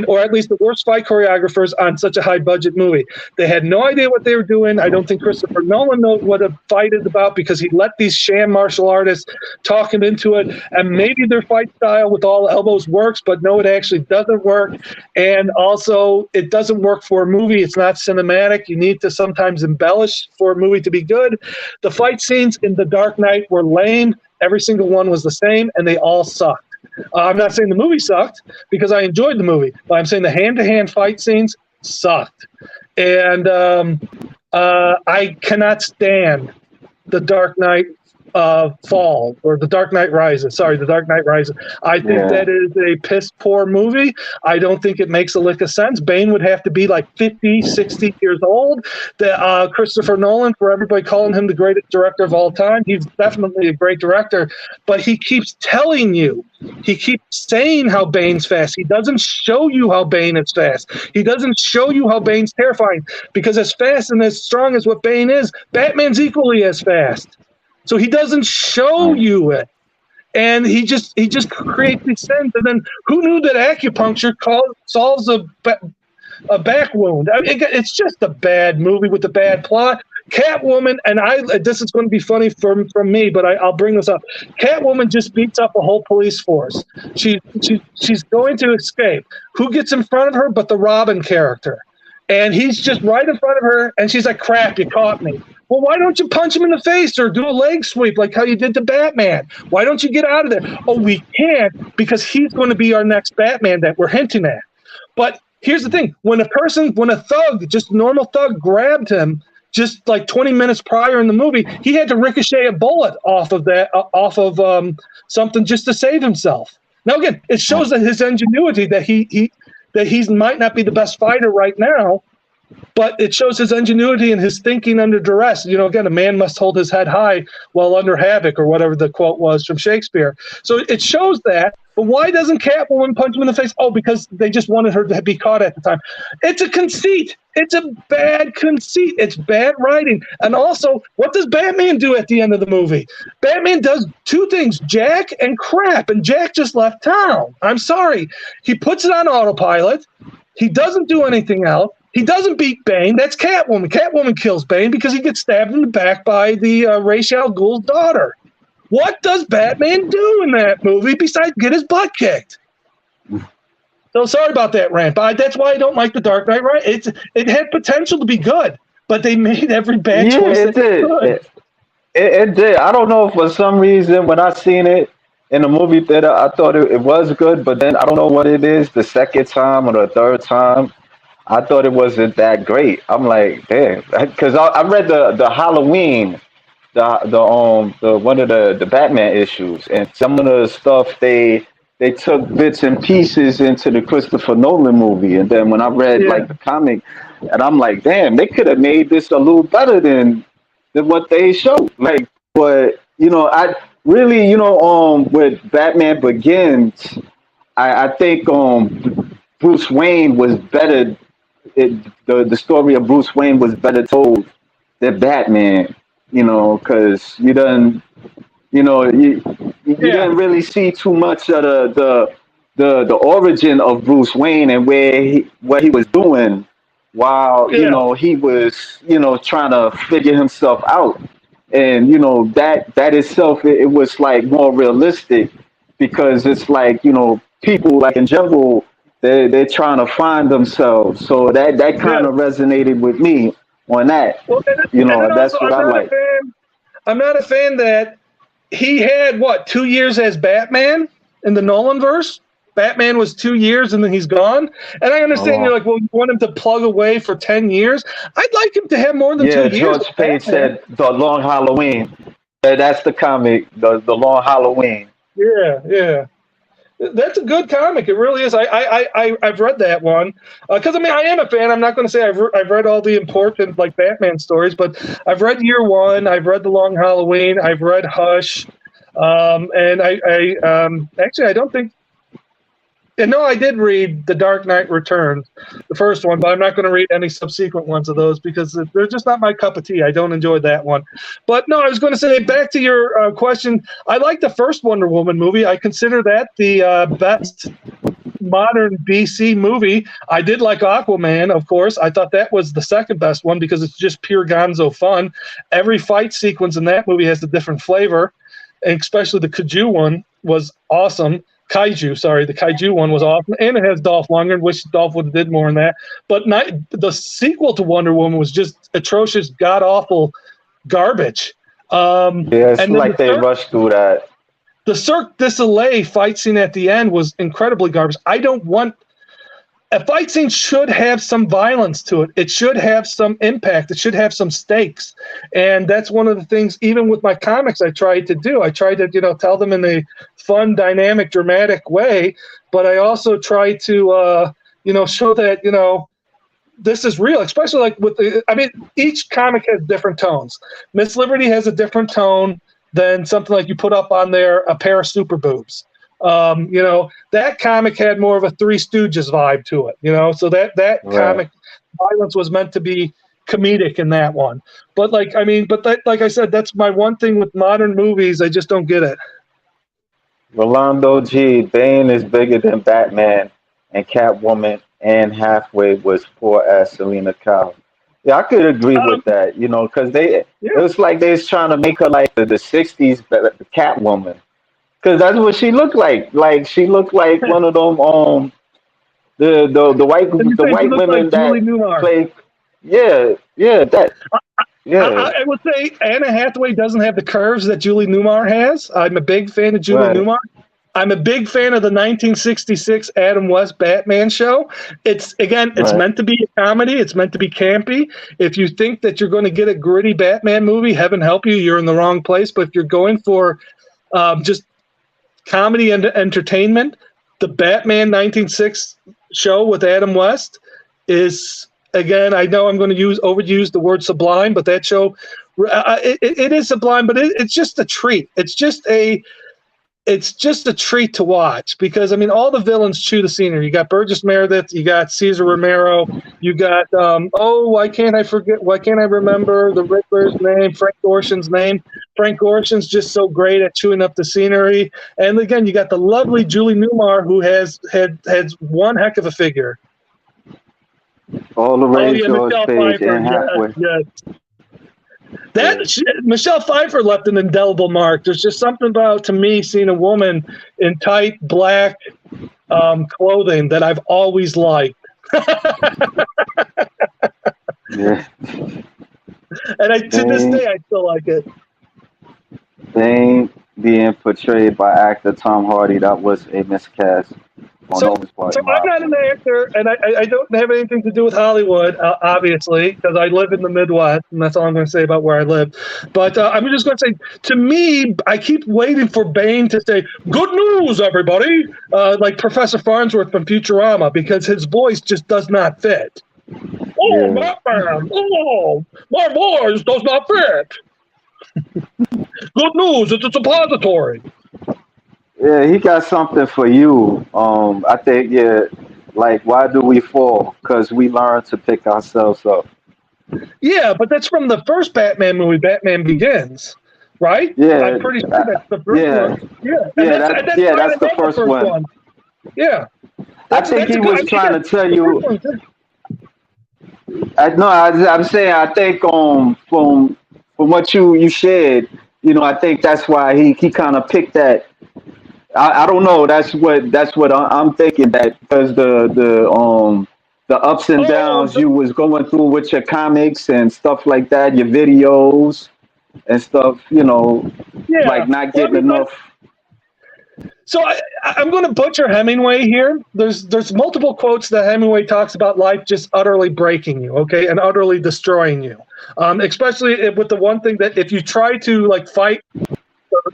or at least the worst fight choreographers on such a high-budget movie. They had no idea what they were doing. I don't think Christopher Nolan knows what a fight is about, because he let these sham martial artists talk him into it, and maybe their fight style with all elbows works, but no, it actually doesn't work. And also, it doesn't work for a movie. It's not cinematic. You need to sometimes embellish for a movie to be good. The fight scenes in The Dark Knight were lame. Every single one was the same, and they all sucked. I'm not saying the movie sucked, because I enjoyed the movie, but I'm saying the hand-to-hand fight scenes sucked. And I cannot stand The Dark Knight Fall, or The Dark Knight Rises. Sorry, The Dark Knight Rises. I think that is a piss-poor movie. I don't think it makes a lick of sense. Bane would have to be like 50, 60 years old. Christopher Nolan, for everybody calling him the greatest director of all time, he's definitely a great director, but he keeps telling you, he keeps saying how Bane's fast. He doesn't show you how Bane is fast. He doesn't show you how Bane's terrifying, because as fast and as strong as what Bane is, Batman's equally as fast. So he doesn't show you it, and he just creates these scenes. And then, who knew that acupuncture solves a back wound? I mean, it's just a bad movie with a bad plot. Catwoman, and this is going to be funny from me, but I'll bring this up. Catwoman just beats up a whole police force. She's going to escape. Who gets in front of her but the Robin character? And he's just right in front of her, and she's like, crap, you caught me. Well, why don't you punch him in the face or do a leg sweep like how you did to Batman? Why don't you get out of there? Oh, we can't, because he's going to be our next Batman that we're hinting at. But here's the thing. When a thug, just a normal thug, grabbed him just like 20 minutes prior in the movie, he had to ricochet a bullet off of something just to save himself. Now, again, it shows that his ingenuity, that he might not be the best fighter right now, but it shows his ingenuity and his thinking under duress. Again, a man must hold his head high while under havoc, or whatever the quote was from Shakespeare. So it shows that. But why doesn't Catwoman punch him in the face? Oh, because they just wanted her to be caught at the time. It's a conceit. It's a bad conceit. It's bad writing. And also, what does Batman do at the end of the movie? Batman does two things, Jack and crap, and Jack just left town. I'm sorry. He puts it on autopilot. He doesn't do anything else. He doesn't beat Bane. That's Catwoman. Catwoman kills Bane because he gets stabbed in the back by the Ra's al Ghul's daughter. What does Batman do in that movie besides get his butt kicked? So sorry about that rant, but that's why I don't like The Dark Knight. Right? It had potential to be good, but they made every bad choice. It did. It did. I don't know if for some reason when I seen it in the movie theater, I thought it was good, but then I don't know what it is. The second time or the third time, I thought it wasn't that great. I'm like, damn, because I read the Halloween, the one of the Batman issues, and some of the stuff they took bits and pieces into the Christopher Nolan movie, and then when I read like the comic, and I'm like, damn, they could have made this a little better than what they showed. Like, but I really, with Batman Begins, I think Bruce Wayne was better. The story of Bruce Wayne was better told than Batman. because you Yeah, didn't really see too much of the origin of Bruce Wayne and what he was doing while yeah, he was trying to figure himself out, and that itself, it was like more realistic because it's like people like in general, they're trying to find themselves, so that yeah. kind of resonated with me on that. Well, and then also, That's what I like. I'm not a fan that he had what 2 years as Batman in the Nolan verse. Batman was 2 years and then he's gone. And I understand you're Oh. like, well, you want him to plug away for 10 years. I'd like him to have more than two Yeah, years George as Page Batman. said the Long Halloween. That's the comic, the Long Halloween. Yeah, yeah. That's a good comic. It really is. I've read that one because I mean I am a fan. I'm not going to say I've read all the important like Batman stories, but I've read Year One. I've read The Long Halloween. I've read Hush, and actually I don't think. And no, I did read The Dark Knight Returns, the first one, but I'm not going to read any subsequent ones of those because they're just not my cup of tea. I don't enjoy that one. But no, I was going to say back to your question. I like the first Wonder Woman movie. I consider that the best modern DC movie. I did like Aquaman, of course. I thought that was the second best one because it's just pure gonzo fun. Every fight sequence in that movie has a different flavor, and especially the Kaiju one was awesome. Kaiju, sorry, the Kaiju one was awesome, and it has Dolph Lundgren. Wish Dolph would have did more in that. But not, the sequel to Wonder Woman was just atrocious, god awful garbage. Yeah, it's And then like they rushed through that. the Cirque du Soleil fight scene at the end was incredibly garbage. I don't want a fight scene should have some violence to it. It should have some impact. It should have some stakes. And that's one of the things, even with my comics, I tried to do. I tried to, tell them in a fun, dynamic, dramatic way. But I also try to, show that, this is real, especially like each comic has different tones. Miss Liberty has a different tone than something like you put up on there, a pair of super boobs. That comic had more of a Three Stooges vibe to it, so that Right. comic violence was meant to be comedic in that one. But like I said, that's my one thing with modern movies. I just don't get it. Rolando G. Bane is bigger than Batman, and Catwoman and Hathaway was poor as Selena Kyle. Yeah, I could agree Um, with that, because it yeah, was like they was trying to make her like the 60s Catwoman. Because that's what she looked like. Like she looked like one of them the white and you say she looks women like Julie that Newmar. play. Yeah, yeah, I would say Anna Hathaway doesn't have the curves that Julie Newmar has. I'm a big fan of Julie right, Newmar. I'm a big fan of the 1966 Adam West Batman show. It's right. meant to be a comedy. It's meant to be campy. If you think that you're going to get a gritty Batman movie, heaven help you, you're in the wrong place. But if you're going for just comedy and entertainment, the Batman 1960 show with Adam West is, again, I know I'm going to overuse the word sublime, but that show, it is sublime, but it's just a treat. It's just a treat to watch because all the villains chew the scenery. You got Burgess Meredith, you got Cesar Romero, you got why can't I remember the Riddler's name, Frank Gorshin's name. Frank Gorshin's just so great at chewing up the scenery. And again, you got the lovely Julie Newmar who has one heck of a figure. All the Oh Ray yeah, George Michelle Page Pfeiffer. and Hathaway. Yes. Yeah. Michelle Pfeiffer left an indelible mark. There's just something about, to me, seeing a woman in tight black clothing that I've always liked. Yeah. And to this Bane, day, I still like it. Bane being portrayed by actor Tom Hardy, that was a miscast on So, his part, so in my I'm not an opinion. actor, and I don't have anything to do with Hollywood, obviously, because I live in the Midwest, and that's all I'm going to say about where I live. But I'm just going to say, to me, I keep waiting for Bane to say, "Good news, everybody," like Professor Farnsworth from Futurama, because his voice just does not fit. Oh, Yeah. Batman! Oh, my voice does not fit. Good news, it's a suppository. Yeah, he got something for you. I think, yeah, like, why do we fall? Because we learn to pick ourselves up. Yeah, but that's from the first Batman movie, Batman Begins, right? Yeah, I'm pretty sure that's the first yeah, one. Yeah, and yeah. that's That fine. yeah, I that's the love the first first one. one. Yeah, I think that's he a good. I was mean, trying again, to tell the first you. one. Good. I'm saying I think from what you shared, I think that's why he kind of picked that. I don't know. That's what I'm thinking, that because the ups and Oh, downs you was going through with your comics and stuff like that, your videos and stuff, yeah. like not Well, I getting mean, enough. so I'm going to butcher Hemingway here. There's multiple quotes that Hemingway talks about life just utterly breaking you, okay, and utterly destroying you. Especially with the one thing that if you try to like fight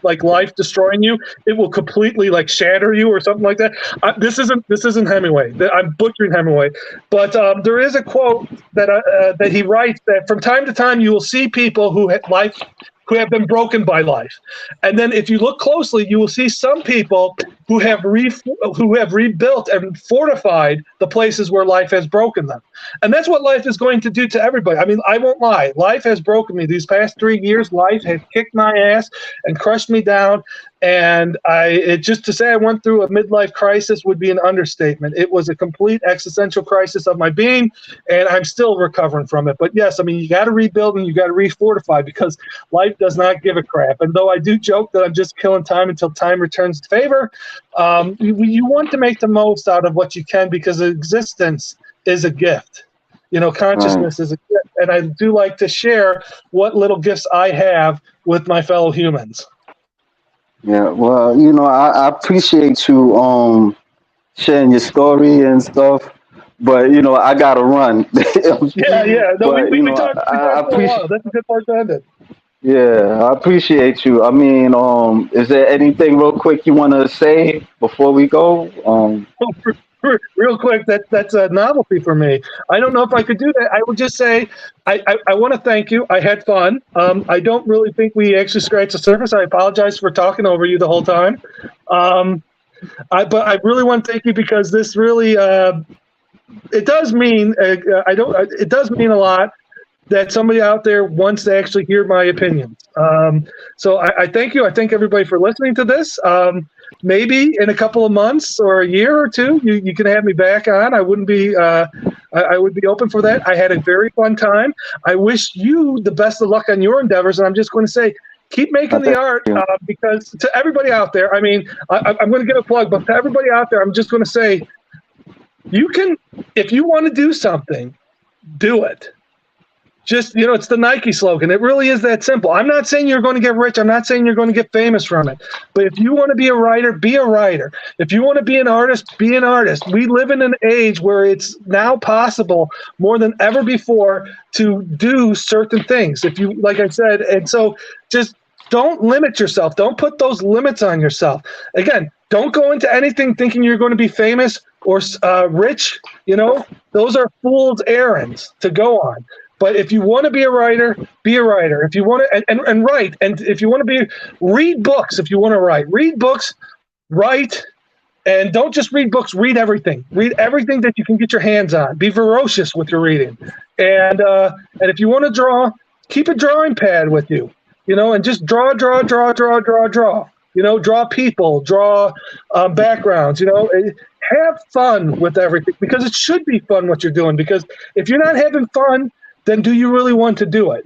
like life destroying you, it will completely like shatter you or something like that. This isn't Hemingway. I'm butchering Hemingway, but there is a quote that he writes that from time to time you will see people who have been broken by life, and then if you look closely, you will see some people who have rebuilt and fortified the places where life has broken them, and that's what life is going to do to everybody. I mean, I won't lie. Life has broken me these past 3 years. Life has kicked my ass and crushed me down. And just to say I went through a midlife crisis would be an understatement. It was a complete existential crisis of my being, and I'm still recovering from it. But yes, I mean, you got to rebuild and you got to refortify because life does not give a crap. And though I do joke that I'm just killing time until time returns the favor, you want to make the most out of what you can because existence is a gift. Right. Consciousness is a gift. And I do like to share what little gifts I have with my fellow humans. Yeah. Well, I appreciate you sharing your story and stuff, but I gotta run. Yeah, yeah. No, we, But we, we talked we I talked for a appreciate. while. That's a good part to end it. Yeah, I appreciate you. I mean, is there anything real quick you want to say before we go? Real quick, that's a novelty for me. I don't know if I could do that. I would just say I want to thank you. I had fun. I don't really think we actually scratched the surface. I apologize for talking over you the whole time. Um, but I really want to thank you because this really it does mean it does mean a lot that somebody out there wants to actually hear my opinions. So I thank you. I thank everybody for listening to this. Maybe in a couple of months or a year or two, you can have me back on. I wouldn't be. I would be open for that. I had a very fun time. I wish you the best of luck on your endeavors. And I'm just going to say, keep I making the thank art you. because to everybody out there, I mean, I'm going to give a plug, but to everybody out there, I'm just going to say, you can, if you want to do something, do it. Just, it's the Nike slogan. It really is that simple. I'm not saying you're going to get rich. I'm not saying you're going to get famous from it. But if you want to be a writer, be a writer. If you want to be an artist, be an artist. We live in an age where it's now possible more than ever before to do certain things. If you, like I said, and so just don't limit yourself. Don't put those limits on yourself. Again, don't go into anything thinking you're going to be famous or rich. Those are fool's errands to go on. But if you want to be a writer, be a writer. If you want to and write, and if you want to read books. If you want to read books, write, and don't just read books. Read everything. Read everything that you can get your hands on. Be ferocious with your reading, and if you want to draw, keep a drawing pad with you, and just draw. Draw people, draw backgrounds. Have fun with everything because it should be fun what you're doing. Because if you're not having fun, then do you really want to do it,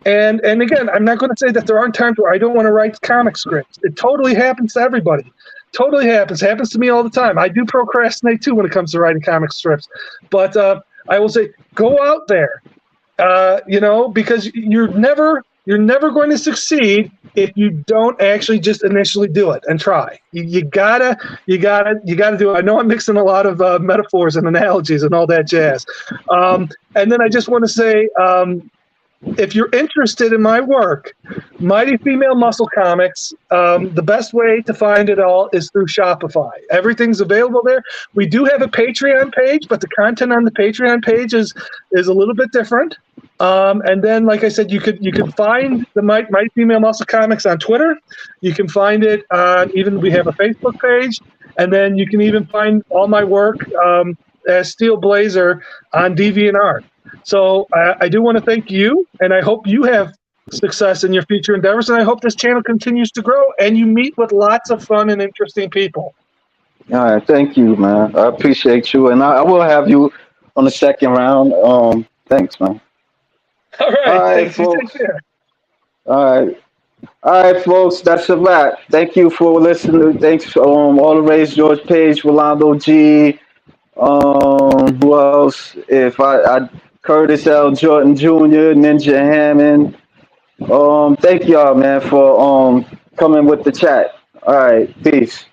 And again, I'm not going to say that there aren't times where I don't want to write comic scripts. It totally happens to everybody. Totally happens. Happens to me all the time. I do procrastinate too when it comes to writing comic strips. But I will say, go out there, because you're never going to succeed if you don't actually just initially do it and try. You gotta do it. I know I'm mixing a lot of metaphors and analogies and all that jazz. And then I just want to say, if you're interested in my work, Mighty Female Muscle Comix, the best way to find it all is through Shopify. Everything's available there. We do have a Patreon page, but the content on the Patreon page is a little bit different. And then, like I said, you could find the Mighty Female Muscle Comix on Twitter. You can find it on we have a Facebook page, and then you can even find all my work as Steel Blazer on DeviantArt. So I do want to thank you, and I hope you have success in your future endeavors, and I hope this channel continues to grow and you meet with lots of fun and interesting people. All right, thank you, man. I appreciate you, and I will have you on the second round. Thanks, man. All All right, right, thanks. You take folks. care. All right. All right, folks, that's a wrap. Thank you for listening. Thanks, all the Rays, George Page, Rolando G. Who else? If I Curtis L. Jordan Jr., Ninja Hammond. Thank y'all, man, for coming with the chat. All right, peace.